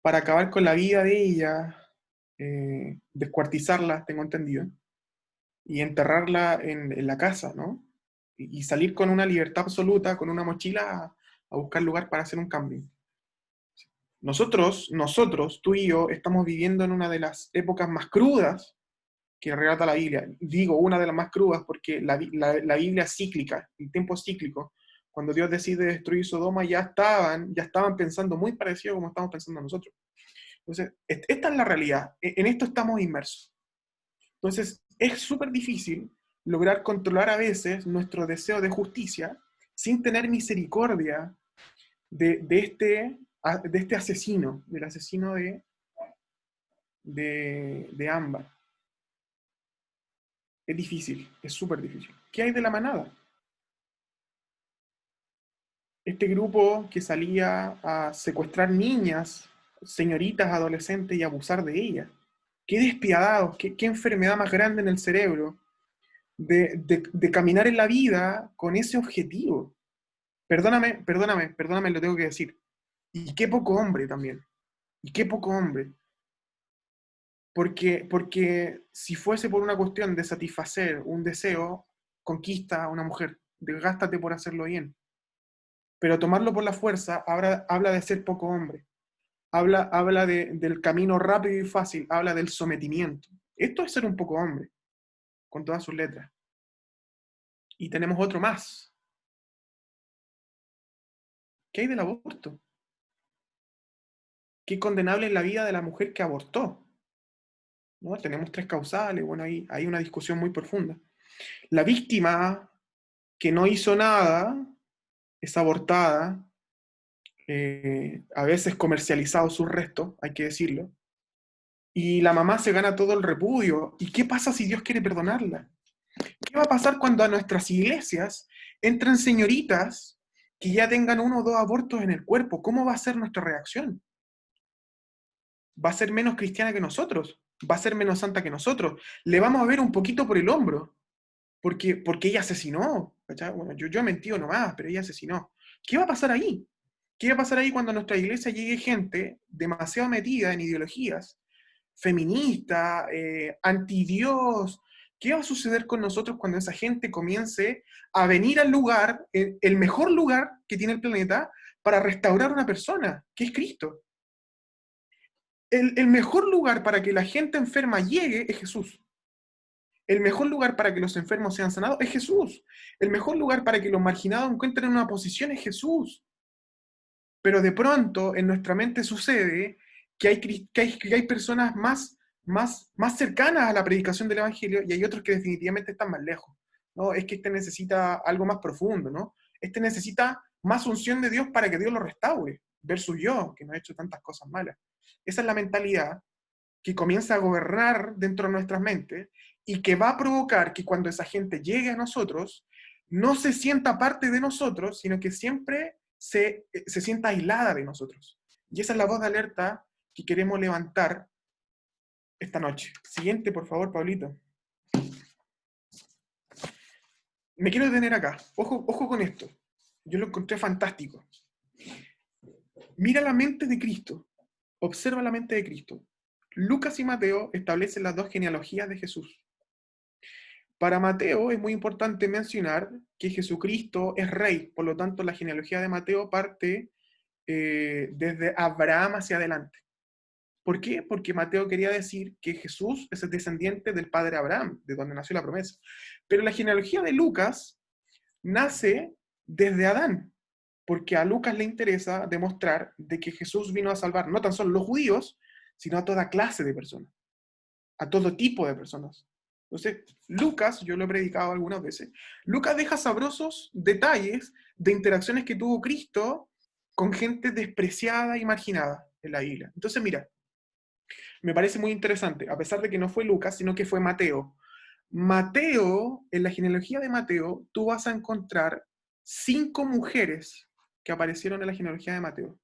para acabar con la vida de ella, descuartizarla, tengo entendido, y enterrarla en la casa, ¿no? Y salir con una libertad absoluta, con una mochila a buscar lugar para hacer un cambio. Nosotros, tú y yo, estamos viviendo en una de las épocas más crudas que relata la Biblia. Digo una de las más crudas porque la Biblia es cíclica, el tiempo es cíclico. Cuando Dios decide destruir Sodoma ya estaban pensando muy parecido como estamos pensando nosotros. Entonces, esta es la realidad. En esto estamos inmersos. Entonces, es súper difícil lograr controlar a veces nuestro deseo de justicia sin tener misericordia de este asesino, del asesino de Ámbar. Es difícil, es súper difícil. ¿Qué hay de la manada? Este grupo que salía a secuestrar niñas, señoritas, adolescentes y abusar de ellas. Qué despiadados, qué enfermedad más grande en el cerebro de caminar en la vida con ese objetivo. Perdóname, lo tengo que decir. Y qué poco hombre también. Y qué poco hombre. Porque si fuese por una cuestión de satisfacer un deseo, conquista a una mujer. Desgástate por hacerlo bien. Pero tomarlo por la fuerza habla de ser poco hombre. Habla del camino rápido y fácil. Habla del sometimiento. Esto es ser un poco hombre. Con todas sus letras. Y tenemos otro más. ¿Qué hay del aborto? Qué condenable es la vida de la mujer que abortó. ¿No? Tenemos 3 causales, bueno, hay una discusión muy profunda. La víctima que no hizo nada es abortada, a veces comercializado sus restos, hay que decirlo, y la mamá se gana todo el repudio. ¿Y qué pasa si Dios quiere perdonarla? ¿Qué va a pasar cuando a nuestras iglesias entran señoritas que ya tengan 1 o 2 abortos en el cuerpo? ¿Cómo va a ser nuestra reacción? ¿Va a ser menos cristiana que nosotros? ¿Va a ser menos santa que nosotros? Le vamos a ver un poquito por el hombro, porque ella asesinó. ¿Cachai? Bueno, yo he mentido nomás, pero ella asesinó. ¿Qué va a pasar ahí? ¿Qué va a pasar ahí cuando a nuestra iglesia llegue gente demasiado metida en ideologías feminista, anti-Dios? ¿Qué va a suceder con nosotros cuando esa gente comience a venir al lugar, el mejor lugar que tiene el planeta, para restaurar a una persona, que es Cristo? El mejor lugar para que la gente enferma llegue es Jesús. El mejor lugar para que los enfermos sean sanados es Jesús. El mejor lugar para que los marginados encuentren una posición es Jesús. Pero de pronto en nuestra mente sucede que hay personas más cercanas a la predicación del Evangelio y hay otros que definitivamente están más lejos. ¿No? Es que este necesita algo más profundo, ¿no? Este necesita más unción de Dios para que Dios lo restaure, versus yo, que no he hecho tantas cosas malas. Esa es la mentalidad que comienza a gobernar dentro de nuestras mentes y que va a provocar que cuando esa gente llegue a nosotros, no se sienta parte de nosotros, sino que siempre se sienta aislada de nosotros. Y esa es la voz de alerta que queremos levantar esta noche. Siguiente, por favor, Pablito. Me quiero detener acá. Ojo con esto. Yo lo encontré fantástico. Mira la mente de Cristo. Observa la mente de Cristo. Lucas y Mateo establecen las 2 genealogías de Jesús. Para Mateo es muy importante mencionar que Jesucristo es rey, por lo tanto la genealogía de Mateo parte desde Abraham hacia adelante. ¿Por qué? Porque Mateo quería decir que Jesús es el descendiente del padre Abraham, de donde nació la promesa. Pero la genealogía de Lucas nace desde Adán, porque a Lucas le interesa demostrar de que Jesús vino a salvar no tan solo los judíos, sino a toda clase de personas, a todo tipo de personas. Entonces, Lucas, yo lo he predicado algunas veces, Lucas deja sabrosos detalles de interacciones que tuvo Cristo con gente despreciada y marginada en la Biblia. Entonces, mira, me parece muy interesante, a pesar de que no fue Lucas, sino que fue Mateo. Mateo, en la genealogía de Mateo, tú vas a encontrar 5 mujeres que aparecieron en la genealogía de Mateo.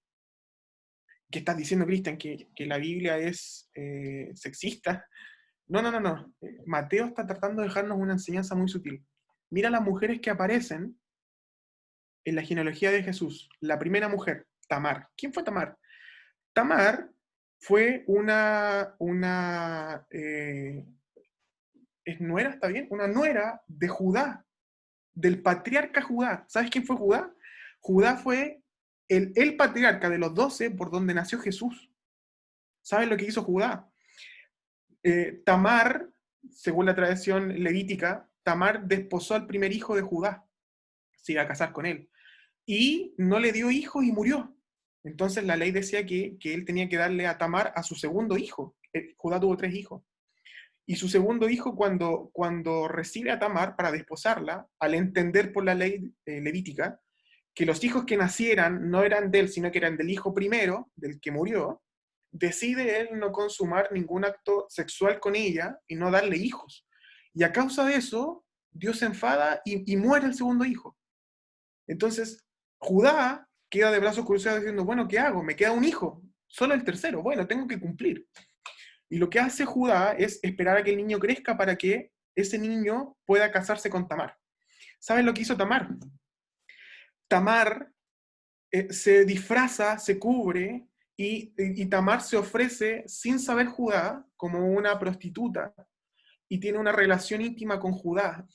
¿Qué estás diciendo, Cristian? ¿Que la Biblia es sexista? No. Mateo está tratando de dejarnos una enseñanza muy sutil. Mira las mujeres que aparecen en la genealogía de Jesús. La primera mujer, Tamar. ¿Quién fue Tamar? Tamar fue una nuera, ¿está bien? Una nuera de Judá, del patriarca Judá. ¿Sabes quién fue Judá? Judá fue el patriarca de los 12 por donde nació Jesús. ¿Sabes lo que hizo Judá? Tamar, según la tradición levítica, Tamar desposó al primer hijo de Judá, se iba a casar con él, y no le dio hijos y murió. Entonces la ley decía que él tenía que darle a Tamar a su segundo hijo. Judá tuvo 3 hijos. Y su segundo hijo, cuando recibe a Tamar para desposarla, al entender por la ley levítica que los hijos que nacieran no eran de él, sino que eran del hijo primero, del que murió, decide él no consumar ningún acto sexual con ella y no darle hijos. Y a causa de eso, Dios se enfada y muere el segundo hijo. Entonces, Judá queda de brazos cruzados diciendo, bueno, ¿qué hago? Me queda un hijo, solo el tercero, bueno, tengo que cumplir. Y lo que hace Judá es esperar a que el niño crezca para que ese niño pueda casarse con Tamar. ¿Saben lo que hizo Tamar? Tamar se disfraza, se cubre, y Tamar se ofrece sin saber Judá como una prostituta y tiene una relación íntima con Judá.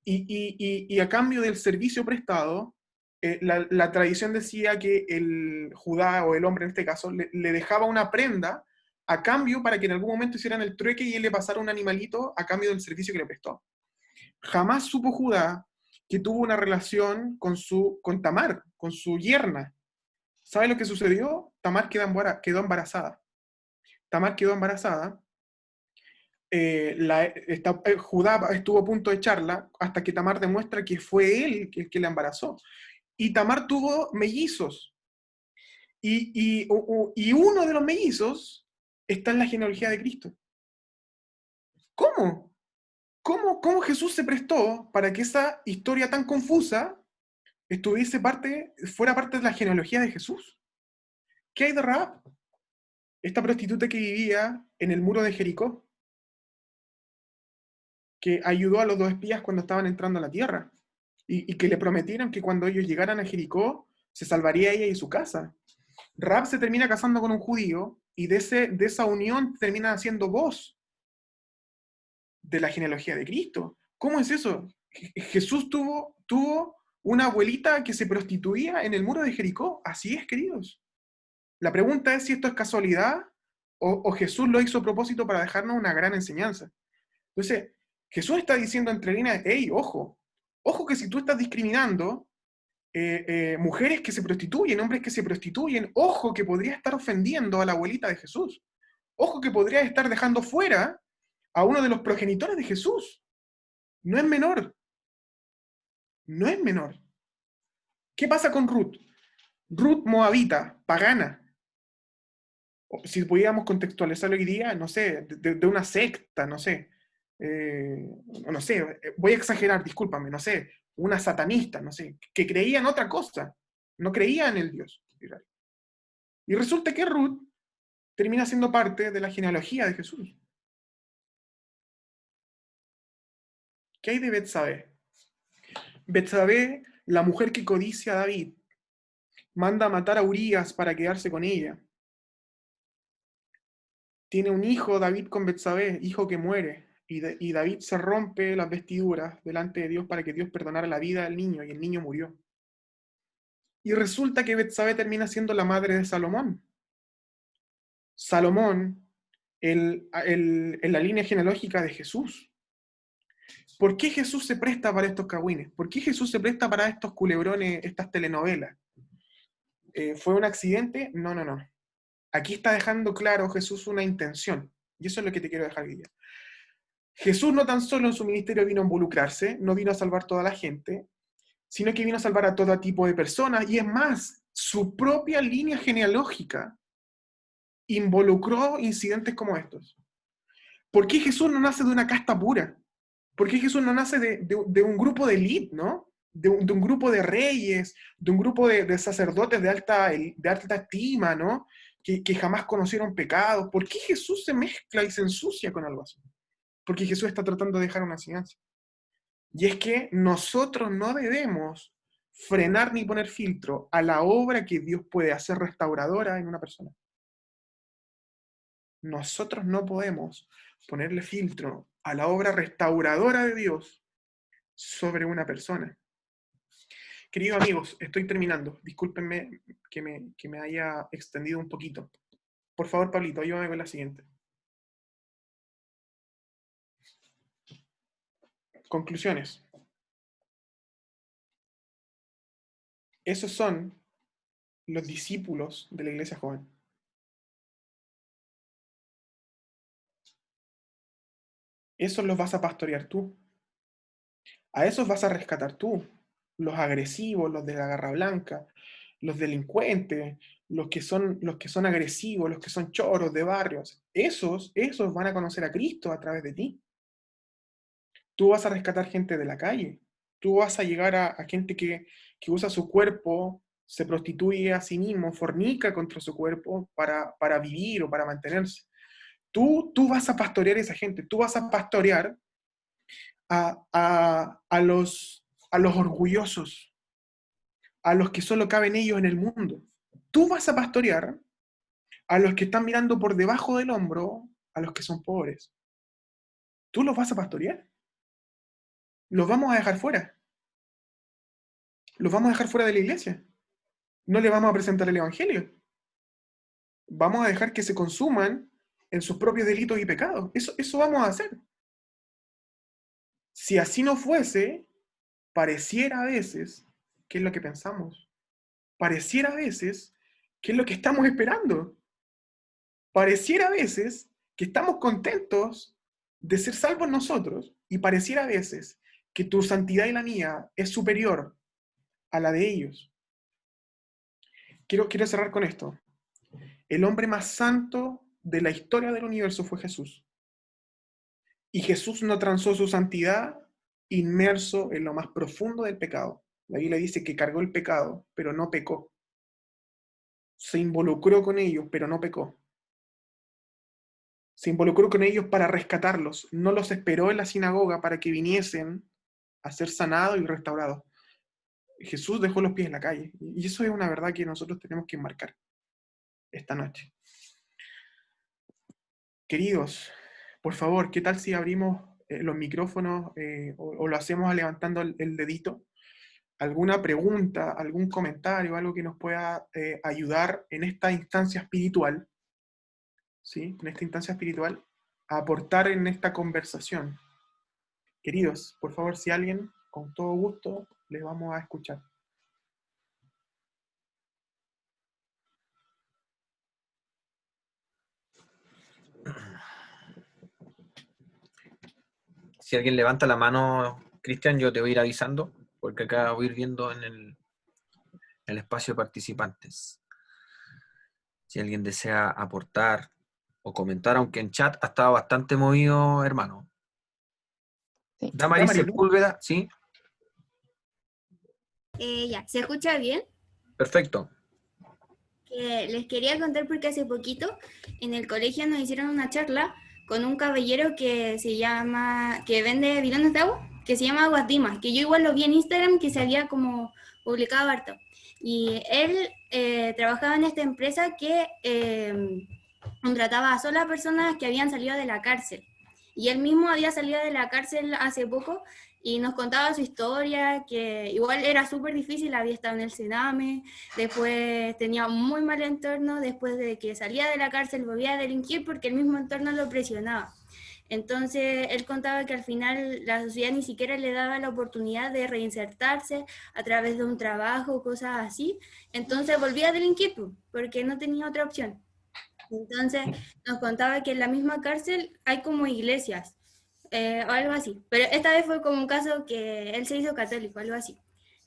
Y a cambio del servicio prestado, la tradición decía que el Judá, o el hombre en este caso, le dejaba una prenda a cambio para que en algún momento hicieran el trueque y él le pasara un animalito a cambio del servicio que le prestó. Jamás supo Judá que tuvo una relación con Tamar, con su yerna. ¿Sabe lo que sucedió? Tamar quedó embarazada. Tamar quedó embarazada. Judá estuvo a punto de echarla hasta que Tamar demuestra que fue él el que la embarazó. Y Tamar tuvo mellizos. Y uno de los mellizos está en la genealogía de Cristo. ¿Cómo? ¿Cómo Jesús se prestó para que esa historia tan confusa fuera parte de la genealogía de Jesús? ¿Qué hay de Rahab? Esta prostituta que vivía en el muro de Jericó, que ayudó a los 2 espías cuando estaban entrando a la tierra, y que le prometieron que cuando ellos llegaran a Jericó, se salvaría ella y su casa. Rahab se termina casando con un judío, y de esa unión termina siendo voz de la genealogía de Cristo. ¿Cómo es eso? Jesús tuvo una abuelita que se prostituía en el muro de Jericó. Así es, queridos. La pregunta es si esto es casualidad o Jesús lo hizo a propósito para dejarnos una gran enseñanza. Entonces, Jesús está diciendo entre líneas, hey, ojo que si tú estás discriminando mujeres que se prostituyen, hombres que se prostituyen, ojo que podría estar ofendiendo a la abuelita de Jesús. Ojo que podría estar dejando fuera a uno de los progenitores de Jesús. No es menor. No es menor. ¿Qué pasa con Ruth? Ruth moabita, pagana. Si pudiéramos contextualizarlo hoy día, no sé, de una secta, no sé. No sé, voy a exagerar, discúlpame, no sé, una satanista, no sé, que creía en otra cosa, no creía en el Dios. Y resulta que Ruth termina siendo parte de la genealogía de Jesús. ¿Qué hay de Betsabé? Betsabé, la mujer que codicia a David, manda a matar a Urías para quedarse con ella. Tiene un hijo David con Betsabé, hijo que muere, y David se rompe las vestiduras delante de Dios para que Dios perdonara la vida del niño, y el niño murió. Y resulta que Betsabé termina siendo la madre de Salomón. Salomón, en la línea genealógica de Jesús. ¿Por qué Jesús se presta para estos cagüines? ¿Por qué Jesús se presta para estos culebrones, estas telenovelas? ¿Fue un accidente? No. Aquí está dejando claro Jesús una intención. Y eso es lo que te quiero dejar hoy día. Jesús no tan solo en su ministerio vino a involucrarse, no vino a salvar toda la gente, sino que vino a salvar a todo tipo de personas. Y es más, su propia línea genealógica involucró incidentes como estos. ¿Por qué Jesús no nace de una casta pura? ¿Por qué Jesús no nace de un grupo de élite, ¿no? De un grupo de reyes, de un grupo de sacerdotes de alta estima, ¿no? Que jamás conocieron pecados. ¿Por qué Jesús se mezcla y se ensucia con algo así? Porque Jesús está tratando de dejar una enseñanza. Y es que nosotros no debemos frenar ni poner filtro a la obra que Dios puede hacer restauradora en una persona. Nosotros no podemos ponerle filtro a la obra restauradora de Dios sobre una persona. Queridos amigos, estoy terminando. Discúlpenme que me haya extendido un poquito. Por favor, Pablito, ayúdame con la siguiente. Conclusiones. Esos son los discípulos de la iglesia joven. Esos los vas a pastorear tú. A esos vas a rescatar tú. Los agresivos, los de la garra blanca, los delincuentes, los que son agresivos, los que son choros de barrios. Esos van a conocer a Cristo a través de ti. Tú vas a rescatar gente de la calle. Tú vas a llegar a gente que usa su cuerpo, se prostituye a sí mismo, fornica contra su cuerpo para vivir o para mantenerse. Tú vas a pastorear a esa gente. Tú vas a pastorear a los orgullosos, a los que solo caben ellos en el mundo. Tú vas a pastorear a los que están mirando por debajo del hombro, a los que son pobres. Tú los vas a pastorear. Los vamos a dejar fuera. Los vamos a dejar fuera de la iglesia. No le vamos a presentar el evangelio. Vamos a dejar que se consuman en sus propios delitos y pecados. Eso vamos a hacer. Si así no fuese, pareciera a veces que es lo que pensamos. Pareciera a veces que es lo que estamos esperando. Pareciera a veces que estamos contentos de ser salvos nosotros, y pareciera a veces que tu santidad y la mía es superior a la de ellos. Quiero cerrar con esto. El hombre más santo de la historia del universo fue Jesús. Y Jesús no transó su santidad inmerso en lo más profundo del pecado. La Biblia dice que cargó el pecado, pero no pecó. Se involucró con ellos, pero no pecó. Se involucró con ellos para rescatarlos. No los esperó en la sinagoga para que viniesen a ser sanados y restaurados. Jesús dejó los pies en la calle. Y eso es una verdad que nosotros tenemos que enmarcar esta noche. Queridos, por favor, ¿qué tal si abrimos los micrófonos o lo hacemos levantando el dedito? ¿Alguna pregunta, algún comentario, algo que nos pueda ayudar en esta instancia espiritual? ¿Sí? En esta instancia espiritual, a aportar en esta conversación. Queridos, por favor, si alguien, con todo gusto, les vamos a escuchar. Si alguien levanta la mano, Cristian, yo te voy a ir avisando, porque acá voy a ir viendo en el espacio de participantes. Si alguien desea aportar o comentar, aunque en chat ha estado bastante movido, hermano. Sí. Damaris Damaris, ¿no? Sepúlveda, ¿sí? Ya, ¿se escucha bien? Perfecto. Que les quería contar porque hace poquito en el colegio nos hicieron una charla con un caballero que vende bidones de agua, que se llama Aguas Dimas, que yo igual lo vi en Instagram, que se había como publicado harto. Y él trabajaba en esta empresa que contrataba a solas personas que habían salido de la cárcel. Y él mismo había salido de la cárcel hace poco y nos contaba su historia, que igual era súper difícil, había estado en el Sename, después tenía un muy mal entorno, después de que salía de la cárcel volvía a delinquir porque el mismo entorno lo presionaba. Entonces él contaba que al final la sociedad ni siquiera le daba la oportunidad de reinsertarse a través de un trabajo, cosas así. Entonces volvía a delinquir porque no tenía otra opción. Entonces nos contaba que en la misma cárcel hay como iglesias o algo así. Pero esta vez fue como un caso que él se hizo católico, algo así.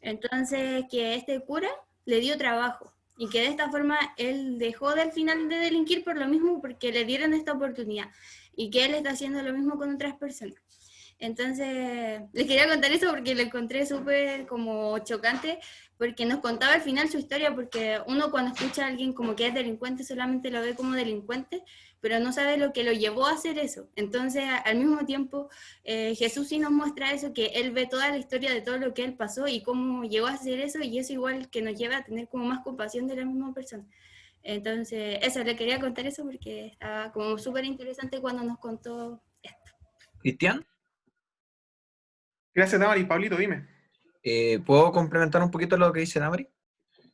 Entonces que este cura le dio trabajo y que de esta forma él dejó del final de delinquir por lo mismo, porque le dieron esta oportunidad y que él está haciendo lo mismo con otras personas. Entonces, les quería contar eso porque lo encontré súper como chocante, porque nos contaba al final su historia, porque uno cuando escucha a alguien como que es delincuente solamente lo ve como delincuente, pero no sabe lo que lo llevó a hacer eso. Entonces, al mismo tiempo, Jesús sí nos muestra eso, que Él ve toda la historia de todo lo que Él pasó y cómo llegó a hacer eso, y eso igual que nos lleva a tener como más compasión de la misma persona. Entonces, eso, le quería contar eso porque estaba como súper interesante cuando nos contó esto. Cristian, Gracias, Damaris. Pablito, dime. ¿puedo complementar un poquito lo que dice Damaris?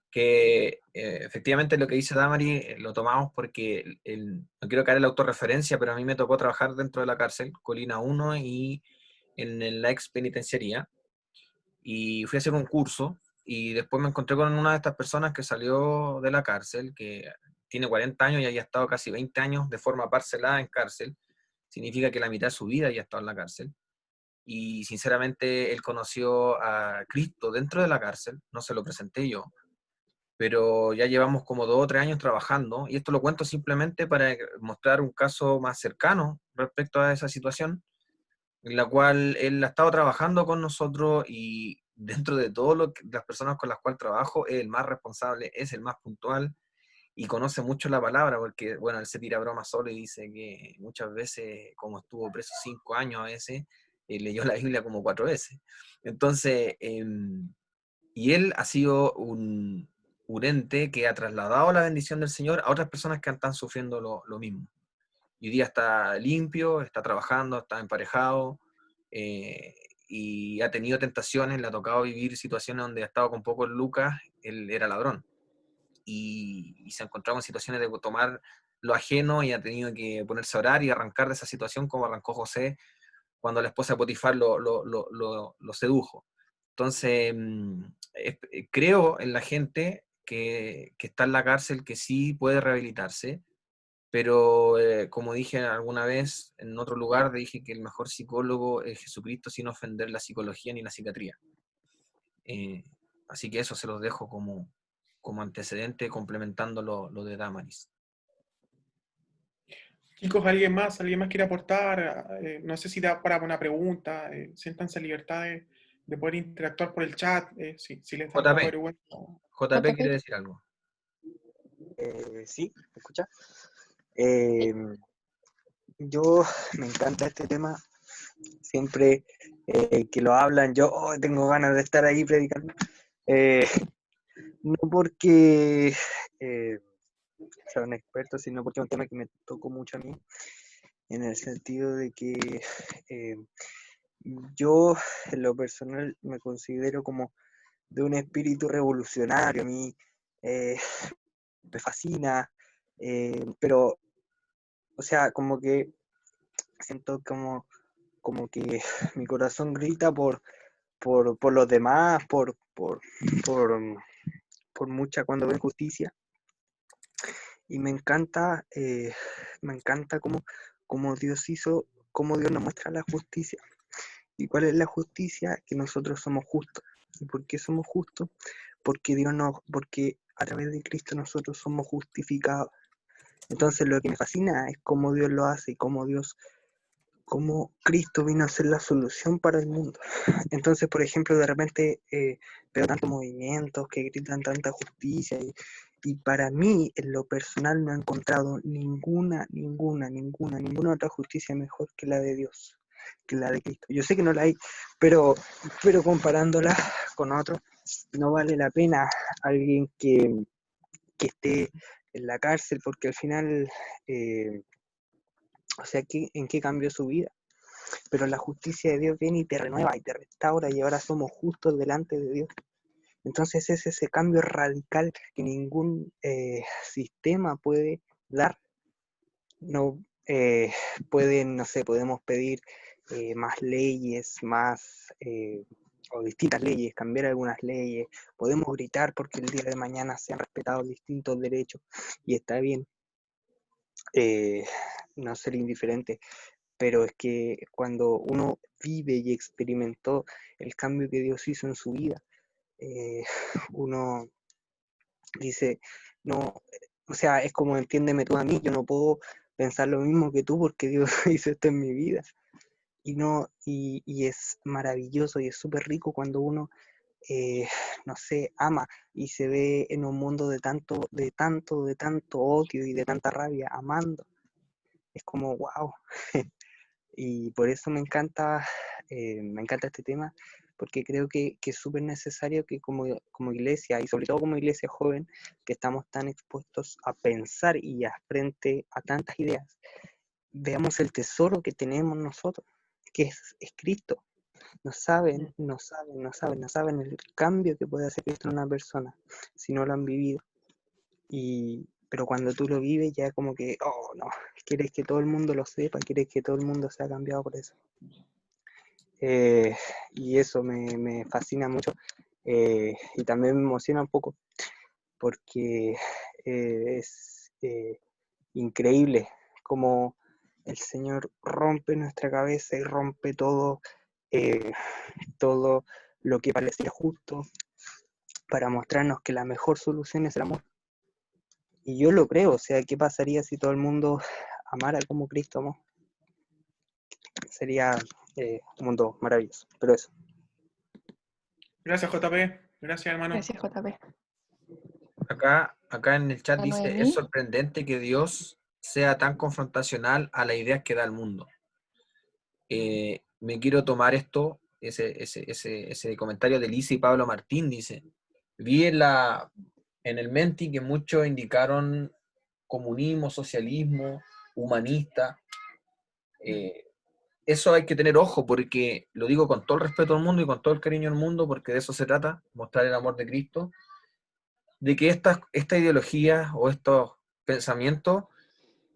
Que efectivamente lo que dice Damaris lo tomamos porque no quiero caer en la autorreferencia, pero a mí me tocó trabajar dentro de la cárcel, Colina 1 y en la ex penitenciaría, y fui a hacer un curso y después me encontré con una de estas personas que salió de la cárcel, que tiene 40 años y haya estado casi 20 años de forma parcelada en cárcel. Significa que la mitad de su vida ya ha estado en la cárcel. Y sinceramente él conoció a Cristo dentro de la cárcel, no se lo presenté yo, pero ya llevamos como 2 o 3 años trabajando, y esto lo cuento simplemente para mostrar un caso más cercano respecto a esa situación, en la cual él ha estado trabajando con nosotros, y dentro de todas las personas con las cuales trabajo, es el más responsable, es el más puntual, y conoce mucho la palabra, porque, bueno, él se tira bromas solo y dice que muchas veces, como estuvo preso 5 años a veces, leyó la Biblia como 4 veces. Entonces, y él ha sido un ente que ha trasladado la bendición del Señor a otras personas que están sufriendo lo mismo. Y hoy día está limpio, está trabajando, está emparejado, y ha tenido tentaciones, le ha tocado vivir situaciones donde ha estado con pocos lucas, él era ladrón. Y se ha encontrado en situaciones de tomar lo ajeno, y ha tenido que ponerse a orar y arrancar de esa situación, como arrancó José cuando la esposa de Potifar lo sedujo. Entonces, creo en la gente que está en la cárcel, que sí puede rehabilitarse, pero como dije alguna vez en otro lugar, dije que el mejor psicólogo es Jesucristo, sin ofender la psicología ni la psiquiatría. Así que eso se los dejo como antecedente, complementando lo de Damaris. Chicos, ¿alguien más quiere aportar? No sé si da para una pregunta. Siéntanse en libertad de poder interactuar por el chat. Si les da un poco de JP, vergüenza. JP quiere decir algo. Sí, ¿me escucha? Eh, yo me encanta este tema. Siempre que lo hablan, yo tengo ganas de estar ahí predicando. No porque sea un experto, sino porque es un tema que me tocó mucho a mí, en el sentido de que yo, en lo personal, me considero como de un espíritu revolucionario. A mí me fascina, pero, o sea, como que siento como que mi corazón grita por los demás, por mucha cuando veo injusticia. Y me encanta cómo Dios hizo, cómo Dios nos muestra la justicia. ¿Y cuál es la justicia? Que nosotros somos justos. ¿Y por qué somos justos? Porque porque a través de Cristo nosotros somos justificados. Entonces lo que me fascina es cómo Dios lo hace y cómo Cristo vino a ser la solución para el mundo. Entonces, por ejemplo, de repente veo tantos movimientos que gritan tanta justicia, y para mí, en lo personal, no he encontrado ninguna otra justicia mejor que la de Dios, que la de Cristo. Yo sé que no la hay, pero comparándola con otros, no vale la pena alguien que esté en la cárcel, porque al final, o sea, ¿en qué cambió su vida? Pero la justicia de Dios viene y te renueva y te restaura, y ahora somos justos delante de Dios. Entonces es ese cambio radical que ningún sistema puede dar. No no sé, podemos pedir más leyes, o distintas leyes, cambiar algunas leyes, podemos gritar porque el día de mañana se han respetado distintos derechos, y está bien no ser indiferente, pero es que cuando uno vive y experimentó el cambio que Dios hizo en su vida, uno dice, no, o sea, es como entiéndeme tú a mí, yo no puedo pensar lo mismo que tú porque Dios hizo esto en mi vida. Y es maravilloso y es súper rico cuando uno, no sé, ama y se ve en un mundo de tanto odio y de tanta rabia, amando. Es como, wow. Y por eso me encanta este tema, porque creo que es súper necesario que como iglesia, y sobre todo como iglesia joven, que estamos tan expuestos a pensar y frente a tantas ideas, veamos el tesoro que tenemos nosotros, que es Cristo. No saben el cambio que puede hacer Cristo en una persona si no lo han vivido. Pero cuando tú lo vives, ya como que, oh no, quieres que todo el mundo lo sepa, quieres que todo el mundo sea cambiado por eso. Y eso me fascina mucho. Y también me emociona un poco porque es increíble cómo el Señor rompe nuestra cabeza y rompe todo, todo lo que parecía justo para mostrarnos que la mejor solución es el amor. Y yo lo creo, o sea, ¿qué pasaría si todo el mundo amara como Cristo amó? Sería un mundo maravilloso, pero eso. Gracias, JP. Gracias, hermano. Gracias, JP. Acá en el chat ¿A dice, Noemí? es sorprendente que Dios sea tan confrontacional a las ideas que da el mundo. Me quiero tomar esto, ese comentario de Lisa y Pablo Martín, dice, vi en el Menti que muchos indicaron comunismo, socialismo, humanista. Eso hay que tener ojo, porque lo digo con todo el respeto al mundo y con todo el cariño al mundo, porque de eso se trata, mostrar el amor de Cristo, de que esta ideología o estos pensamientos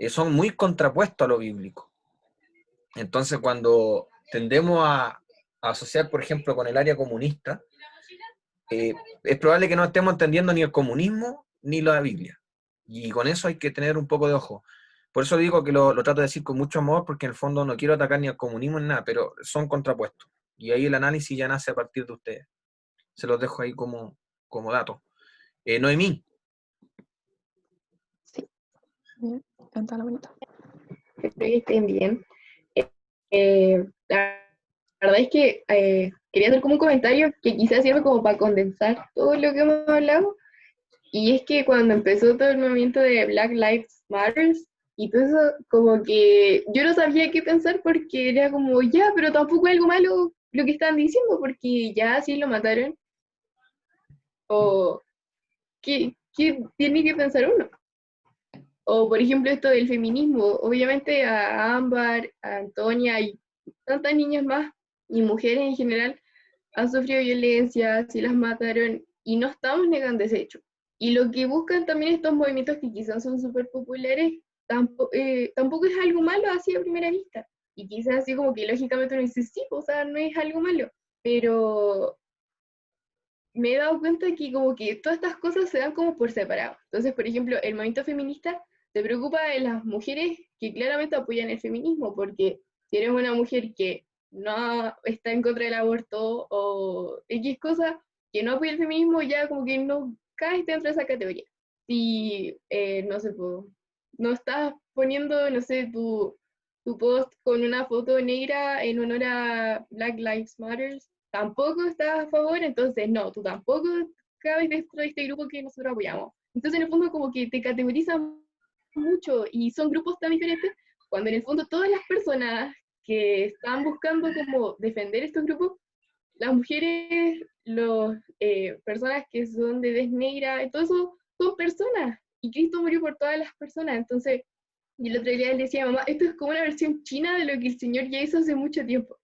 son muy contrapuestos a lo bíblico. Entonces, cuando tendemos a asociar, por ejemplo, con el área comunista, es probable que no estemos entendiendo ni el comunismo ni la Biblia. Y con eso hay que tener un poco de ojo. Por eso digo que lo trato de decir con mucho amor, porque en el fondo no quiero atacar ni al comunismo ni nada, pero son contrapuestos. Y ahí el análisis ya nace a partir de ustedes. Se los dejo ahí como dato. Noemí. Sí. Bien, cántalo bonito. Espero que estén bien. La verdad es que quería hacer como un comentario que quizás sirve como para condensar todo lo que hemos hablado. Y es que cuando empezó todo el movimiento de Black Lives Matter y todo eso, como que yo no sabía qué pensar porque era como, ya, pero tampoco es algo malo lo que están diciendo porque ya sí lo mataron. O, ¿qué tiene que pensar uno? O, por ejemplo, esto del feminismo. Obviamente a Ámbar, a Antonia y tantas niñas más, y mujeres en general, han sufrido violencia, sí las mataron, y no estamos negando ese hecho. Y lo que buscan también estos movimientos que quizás son súper populares, tampoco es algo malo así a primera vista. Y quizás así como que lógicamente uno dice, sí, o sea, no es algo malo. Pero me he dado cuenta que como que todas estas cosas se dan como por separado. Entonces, por ejemplo, el movimiento feminista se preocupa de las mujeres que claramente apoyan el feminismo, porque si eres una mujer que no está en contra del aborto o X cosa, que no apoya el feminismo, ya como que no caes dentro de esa categoría. Si, no sé, no estás poniendo, no sé, tu post con una foto negra en honor a Black Lives Matter, tampoco estás a favor, entonces no, tú tampoco cabes dentro de este grupo que nosotros apoyamos. Entonces en el fondo como que te categorizan mucho y son grupos tan diferentes, cuando en el fondo todas las personas que están buscando como defender estos grupos, las mujeres, las personas que son de tez negra, todo eso son personas, y Cristo murió por todas las personas. Entonces, y el otro día él decía, mamá, esto es como una versión china de lo que el Señor ya hizo hace mucho tiempo.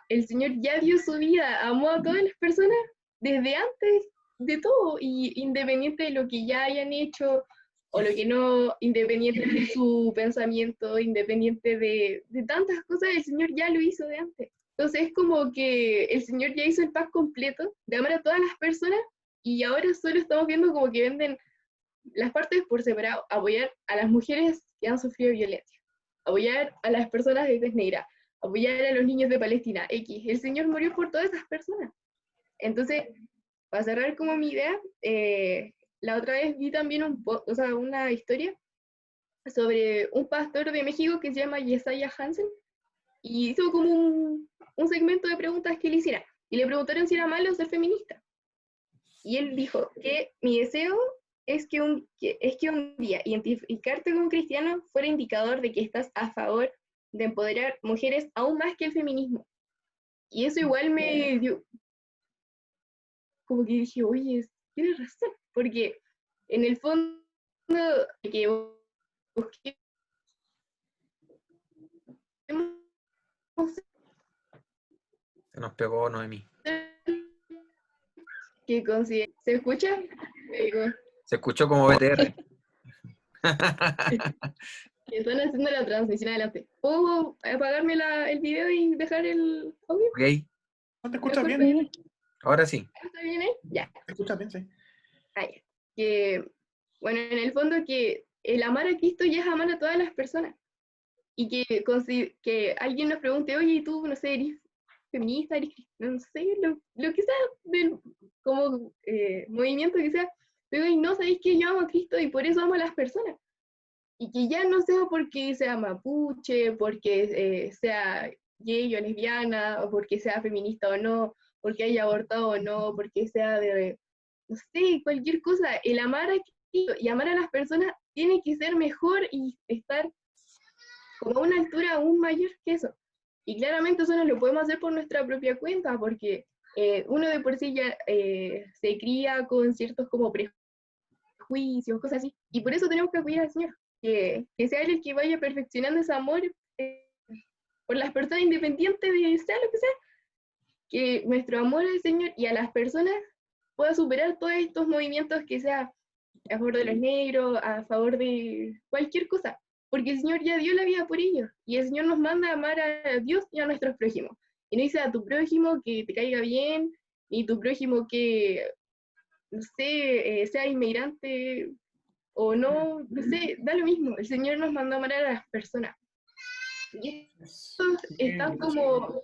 El Señor ya dio su vida, amó a todas las personas desde antes de todo, y independiente de lo que ya hayan hecho, o lo que no, independiente de su pensamiento, independiente de tantas cosas, el Señor ya lo hizo de antes. Entonces es como que el Señor ya hizo el paz completo de amar a todas las personas, y ahora solo estamos viendo como que venden las partes por separado, apoyar a las mujeres que han sufrido violencia, apoyar a las personas de tez negra, apoyar a los niños de Palestina, X. El Señor murió por todas esas personas. Entonces, para cerrar como mi idea, la otra vez vi también una historia sobre un pastor de México que se llama Yesaya Hansen, y hizo como un segmento de preguntas que le hicieran, y le preguntaron si era malo ser feminista. Y él dijo que mi deseo es que un día identificarte como cristiano fuera indicador de que estás a favor de empoderar mujeres aún más que el feminismo. Y eso igual me dio, como que dije, oye, tienes razón, porque en el fondo que busquemos Se nos pegó Noemí. que considere, ¿se escucha? Se escuchó como BTR. Que están haciendo la transmisión adelante. ¿Puedo apagarme el video y dejar el audio? Ok, ¿No te escuchas Mejor bien? Ahora sí. ¿Está bien ahí? Ya. Escucha bien, sí. Ah, ya. Que, bueno, en el fondo que el amar a Cristo ya es amar a todas las personas. Y que alguien nos pregunte, oye, ¿y tú, no sé, eres feminista, eres cristiano? No sé, lo que sea, del como movimiento que sea, pero y no sabéis que yo amo a Cristo y por eso amo a las personas. Y que ya no sea porque sea mapuche, porque sea gay o lesbiana, o porque sea feminista o no, porque haya abortado o no, porque sea de, no sé, cualquier cosa. El amar a Cristo y amar a las personas tiene que ser mejor y estar como a una altura aún mayor que eso. Y claramente eso no lo podemos hacer por nuestra propia cuenta, porque uno de por sí ya se cría con ciertos como prejuicios, cosas así, y por eso tenemos que acudir al Señor, que sea Él el que vaya perfeccionando ese amor por las personas, independientes de sea lo que sea, que nuestro amor al Señor y a las personas pueda superar todos estos movimientos, que sea a favor de los negros, a favor de cualquier cosa, porque el Señor ya dio la vida por ellos, y el Señor nos manda a amar a Dios y a nuestros prójimos. Y no dice a tu prójimo que te caiga bien, ni tu prójimo que, no sé, sea inmigrante o no, no sé, da lo mismo. El Señor nos mandó a amar a las personas. Y estos están como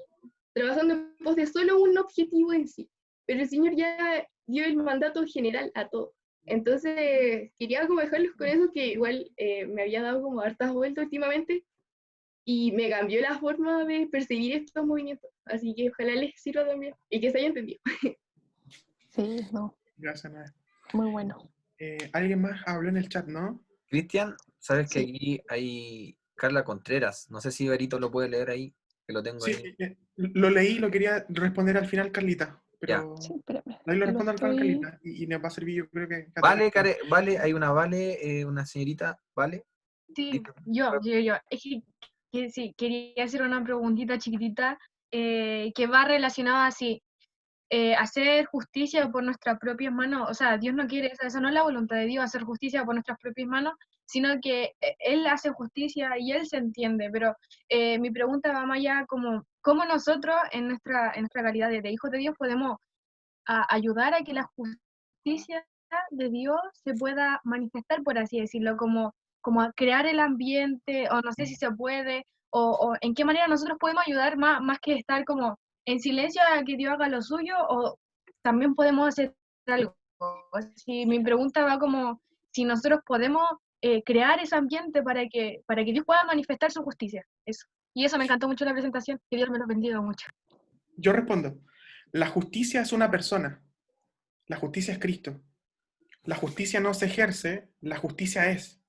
trabajando en pos de solo un objetivo en sí, pero el Señor ya dio el mandato general a todos. Entonces, quería como dejarlos con eso, que igual me había dado como hartas vueltas últimamente y me cambió la forma de percibir estos movimientos. Así que ojalá les sirva también y que se haya entendido. Sí, no, Gracias, Nada. muy bueno. Alguien más habló en el chat, ¿no? Cristian, sabes que Sí. aquí hay Carla Contreras. No sé si Berito lo puede leer ahí, que lo tengo Sí, ahí. lo leí, lo quería responder al final, Carlita, pero Sí, espérame. ahí lo Lo respondo al final, estoy... Carlita, y les va a servir, yo creo que a todos. Vale, hay una Vale, una señorita, Vale. Sí, yo. Es que sí, quería hacer una preguntita chiquitita que va relacionada así. Hacer justicia por nuestras propias manos, o sea, Dios no quiere, esa no es la voluntad de Dios, hacer justicia por nuestras propias manos, sino que Él hace justicia y Él se entiende, pero mi pregunta va más allá como, ¿cómo nosotros en nuestra calidad de hijos de Dios podemos ayudar a que la justicia de Dios se pueda manifestar, por así decirlo, como a crear el ambiente, o no sé si se puede, o en qué manera nosotros podemos ayudar más que estar como en silencio a que Dios haga lo suyo, o también podemos hacer algo. Si mi pregunta va como si nosotros podemos crear ese ambiente para que Dios pueda manifestar su justicia. Eso. Y eso me encantó mucho la presentación. Que Dios me lo bendiga mucho. Yo respondo, la justicia es una persona, la justicia es Cristo. La justicia no se ejerce, la justicia es.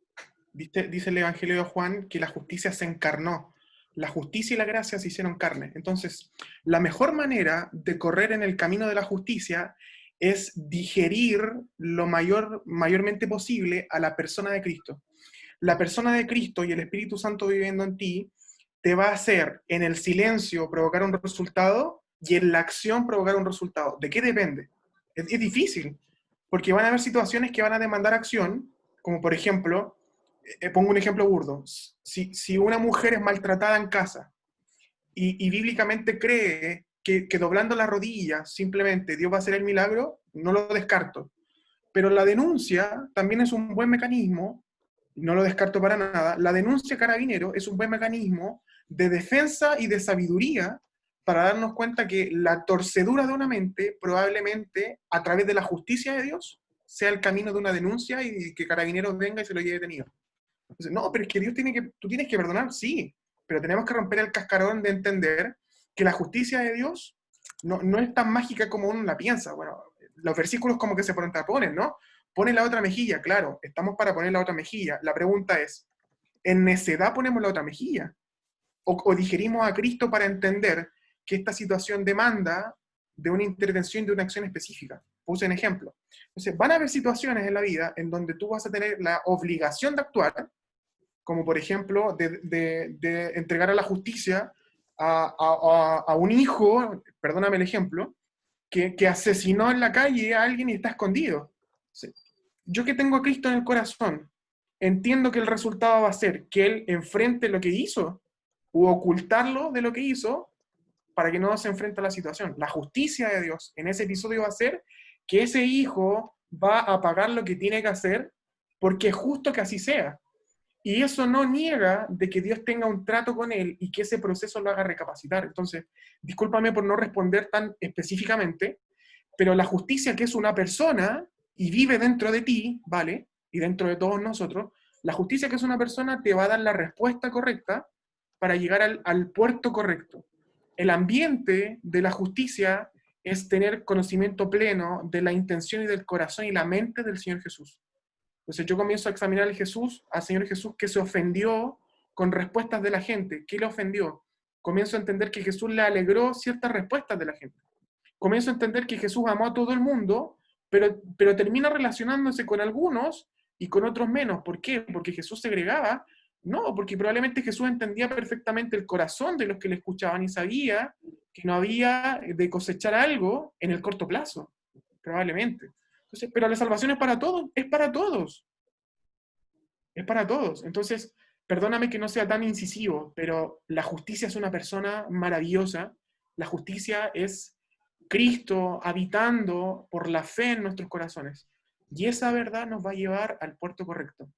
Dice el Evangelio de Juan que la justicia se encarnó. La justicia y la gracia se hicieron carne. Entonces, la mejor manera de correr en el camino de la justicia es digerir lo mayormente posible a la persona de Cristo. La persona de Cristo y el Espíritu Santo viviendo en ti te va a hacer en el silencio provocar un resultado y en la acción provocar un resultado. ¿De qué depende? Es difícil, porque van a haber situaciones que van a demandar acción, como por ejemplo, pongo un ejemplo burdo, si una mujer es maltratada en casa y bíblicamente cree que doblando las rodillas simplemente Dios va a hacer el milagro, no lo descarto. Pero la denuncia también es un buen mecanismo, no lo descarto para nada, la denuncia carabinero es un buen mecanismo de defensa y de sabiduría para darnos cuenta que la torcedura de una mente probablemente a través de la justicia de Dios sea el camino de una denuncia y que Carabineros venga y se lo lleve detenido. Entonces, no, pero es que tú tienes que perdonar, sí, pero tenemos que romper el cascarón de entender que la justicia de Dios no es tan mágica como uno la piensa. Bueno, los versículos como que se contraponen, ¿no? Pone la otra mejilla, claro, estamos para poner la otra mejilla. La pregunta es, ¿en necedad ponemos la otra mejilla? ¿O digerimos a Cristo para entender que esta situación demanda de una intervención, de una acción específica? Puse un ejemplo. Entonces, van a haber situaciones en la vida en donde tú vas a tener la obligación de actuar, como por ejemplo de entregar a la justicia a un hijo, perdóname el ejemplo, que asesinó en la calle a alguien y está escondido. Yo que tengo a Cristo en el corazón, entiendo que el resultado va a ser que Él enfrente lo que hizo, o ocultarlo de lo que hizo, para que no se enfrente a la situación. La justicia de Dios en ese episodio va a ser que ese hijo va a pagar lo que tiene que hacer, porque es justo que así sea. Y eso no niega de que Dios tenga un trato con él y que ese proceso lo haga recapacitar. Entonces, discúlpame por no responder tan específicamente, pero la justicia, que es una persona y vive dentro de ti, ¿vale? Y dentro de todos nosotros, la justicia, que es una persona, te va a dar la respuesta correcta para llegar al puerto correcto. El ambiente de la justicia es tener conocimiento pleno de la intención y del corazón y la mente del Señor Jesús. Entonces yo comienzo a examinar al Señor Jesús que se ofendió con respuestas de la gente. ¿Qué le ofendió? Comienzo a entender que Jesús le alegró ciertas respuestas de la gente. Comienzo a entender que Jesús amó a todo el mundo, pero termina relacionándose con algunos y con otros menos. ¿Por qué? ¿Porque Jesús segregaba? No, porque probablemente Jesús entendía perfectamente el corazón de los que le escuchaban y sabía que no había de cosechar algo en el corto plazo, probablemente. Entonces, pero la salvación es para todos, es para todos. Es para todos. Entonces, perdóname que no sea tan incisivo, pero la justicia es una persona maravillosa. La justicia es Cristo habitando por la fe en nuestros corazones. Y esa verdad nos va a llevar al puerto correcto.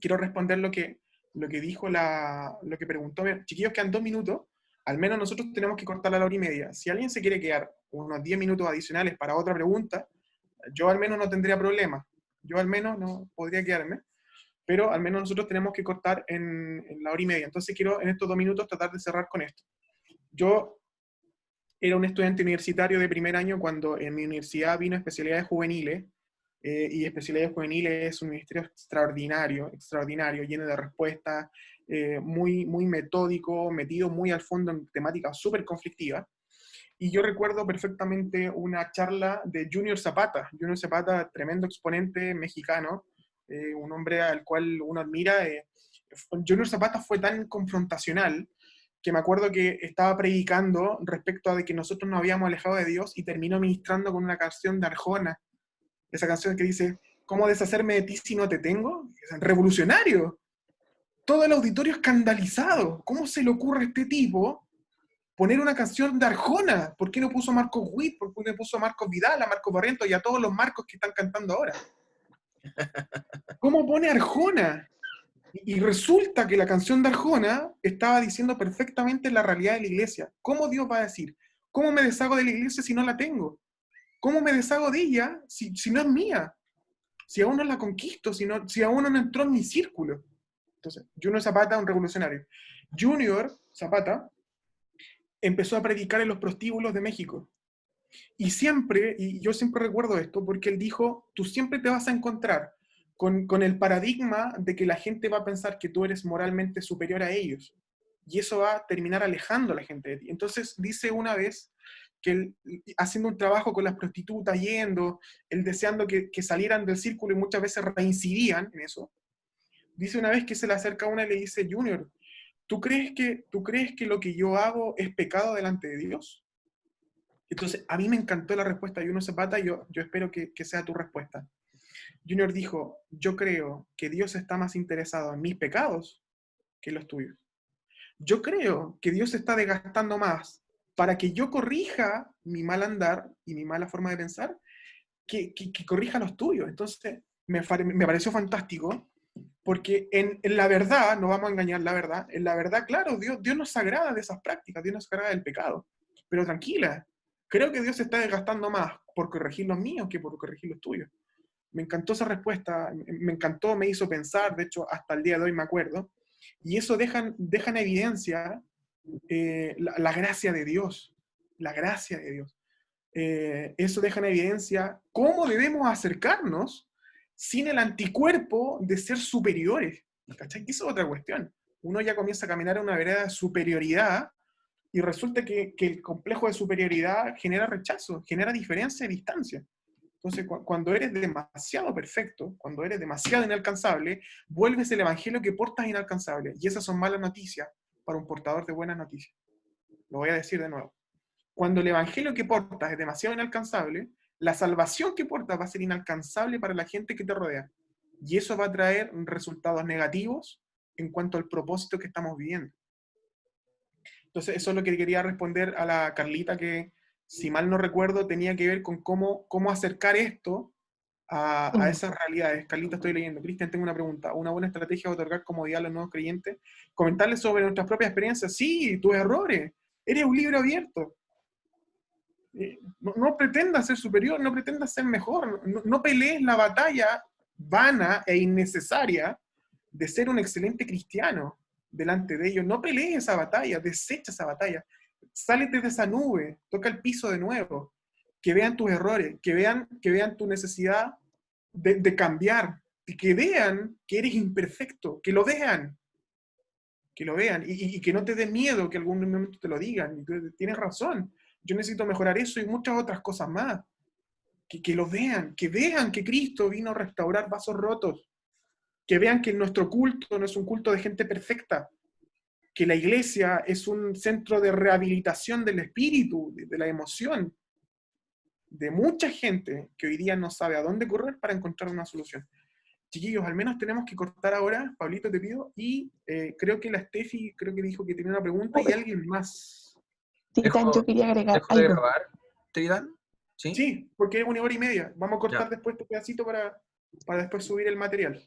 Quiero responder lo que dijo lo que preguntó. Chiquillos, quedan 2 minutos. Al menos nosotros tenemos que cortar a la 1:30. Si alguien se quiere quedar unos 10 minutos adicionales para otra pregunta, yo al menos no tendría problema. Yo al menos no podría quedarme. Pero al menos nosotros tenemos que cortar en la 1:30. Entonces quiero en estos 2 minutos tratar de cerrar con esto. Yo era un estudiante universitario de primer año cuando en mi universidad vino especialidades juveniles, y especialidades juveniles es un ministerio extraordinario, lleno de respuestas, muy, muy metódico, metido muy al fondo en temáticas súper conflictivas. Y yo recuerdo perfectamente una charla de Junior Zapata. Junior Zapata, tremendo exponente mexicano, un hombre al cual uno admira. Junior Zapata fue tan confrontacional que me acuerdo que estaba predicando respecto a de que nosotros nos habíamos alejado de Dios y terminó ministrando con una canción de Arjona. Esa canción que dice, ¿cómo deshacerme de ti si no te tengo? Es revolucionario. Todo el auditorio escandalizado. ¿Cómo se le ocurre a este tipo poner una canción de Arjona? ¿Por qué no puso a Marcos Witt? ¿Por qué no puso a Marcos Vidal, a Marcos Barrientos y a todos los Marcos que están cantando ahora? ¿Cómo pone Arjona? Y resulta que la canción de Arjona estaba diciendo perfectamente la realidad de la iglesia. ¿Cómo Dios va a decir? ¿Cómo me deshago de la iglesia si no la tengo? ¿Cómo me deshago de ella si no es mía? Si aún no la conquisto, si aún no entró en mi círculo. Entonces, Junior Zapata, un revolucionario. Junior Zapata empezó a predicar en los prostíbulos de México. Y yo siempre recuerdo esto, porque él dijo, tú siempre te vas a encontrar con el paradigma de que la gente va a pensar que tú eres moralmente superior a ellos. Y eso va a terminar alejando a la gente de ti. Entonces dice una vez que él, haciendo un trabajo con las prostitutas, él deseando que salieran del círculo y muchas veces reincidían en eso, dice una vez que se le acerca a una y le dice, Junior, ¿tú crees que lo que yo hago es pecado delante de Dios? Entonces, a mí me encantó la respuesta de Junior Zapata y yo espero que sea tu respuesta. Junior dijo, yo creo que Dios está más interesado en mis pecados que en los tuyos. Yo creo que Dios se está desgastando más para que yo corrija mi mal andar y mi mala forma de pensar, que corrija los tuyos. Entonces, me pareció fantástico, porque en la verdad, no vamos a engañar la verdad, en la verdad, claro, Dios nos agrada de esas prácticas, Dios nos agrada del pecado. Pero tranquila, creo que Dios se está desgastando más por corregir los míos que por corregir los tuyos. Me encantó esa respuesta, me encantó, me hizo pensar, de hecho, hasta el día de hoy me acuerdo, y eso deja en evidencia la gracia de Dios, la gracia de Dios. Eso deja en evidencia cómo debemos acercarnos sin el anticuerpo de ser superiores. ¿Cachai? Eso es otra cuestión. Uno ya comienza a caminar en una vereda de superioridad y resulta que el complejo de superioridad genera rechazo, genera diferencia y distancia. Entonces, cuando eres demasiado perfecto, cuando eres demasiado inalcanzable, vuelves el evangelio que portas inalcanzable. Y esas son malas noticias para un portador de buenas noticias. Lo voy a decir de nuevo. Cuando el evangelio que portas es demasiado inalcanzable, la salvación que portas va a ser inalcanzable para la gente que te rodea. Y eso va a traer resultados negativos en cuanto al propósito que estamos viviendo. Entonces, eso es lo que quería responder a la Carlita, que si mal no recuerdo, tenía que ver con cómo acercar esto a esas realidades. Carlita, estoy leyendo. Cristian, tengo una pregunta. ¿Una buena estrategia es otorgar comodidad a los nuevos creyentes? Comentarles sobre nuestras propias experiencias. Sí, tus errores. Eres un libro abierto. No pretendas ser superior, no pretendas ser mejor. No pelees la batalla vana e innecesaria de ser un excelente cristiano delante de ellos. No pelees esa batalla, desecha esa batalla. Sálete de esa nube, toca el piso de nuevo. Que vean tus errores, que vean tu necesidad de cambiar, y que vean que eres imperfecto, que lo vean, y que no te dé miedo que algún momento te lo digan. Y tú tienes razón, yo necesito mejorar eso y muchas otras cosas más. Que lo vean, que Cristo vino a restaurar vasos rotos, que vean que nuestro culto no es un culto de gente perfecta, que la iglesia es un centro de rehabilitación del espíritu, de la emoción, de mucha gente que hoy día no sabe a dónde correr para encontrar una solución. Chiquillos, al menos tenemos que cortar ahora. Pablito, te pido. Y creo que la Steffi, creo que dijo que tenía una pregunta y alguien más. Tritán, yo quería agregar ¿Dejo de algo. grabar, Tritán? ¿Sí? Sí, porque es 1 hora y media. Vamos a cortar después este pedacito para después subir el material.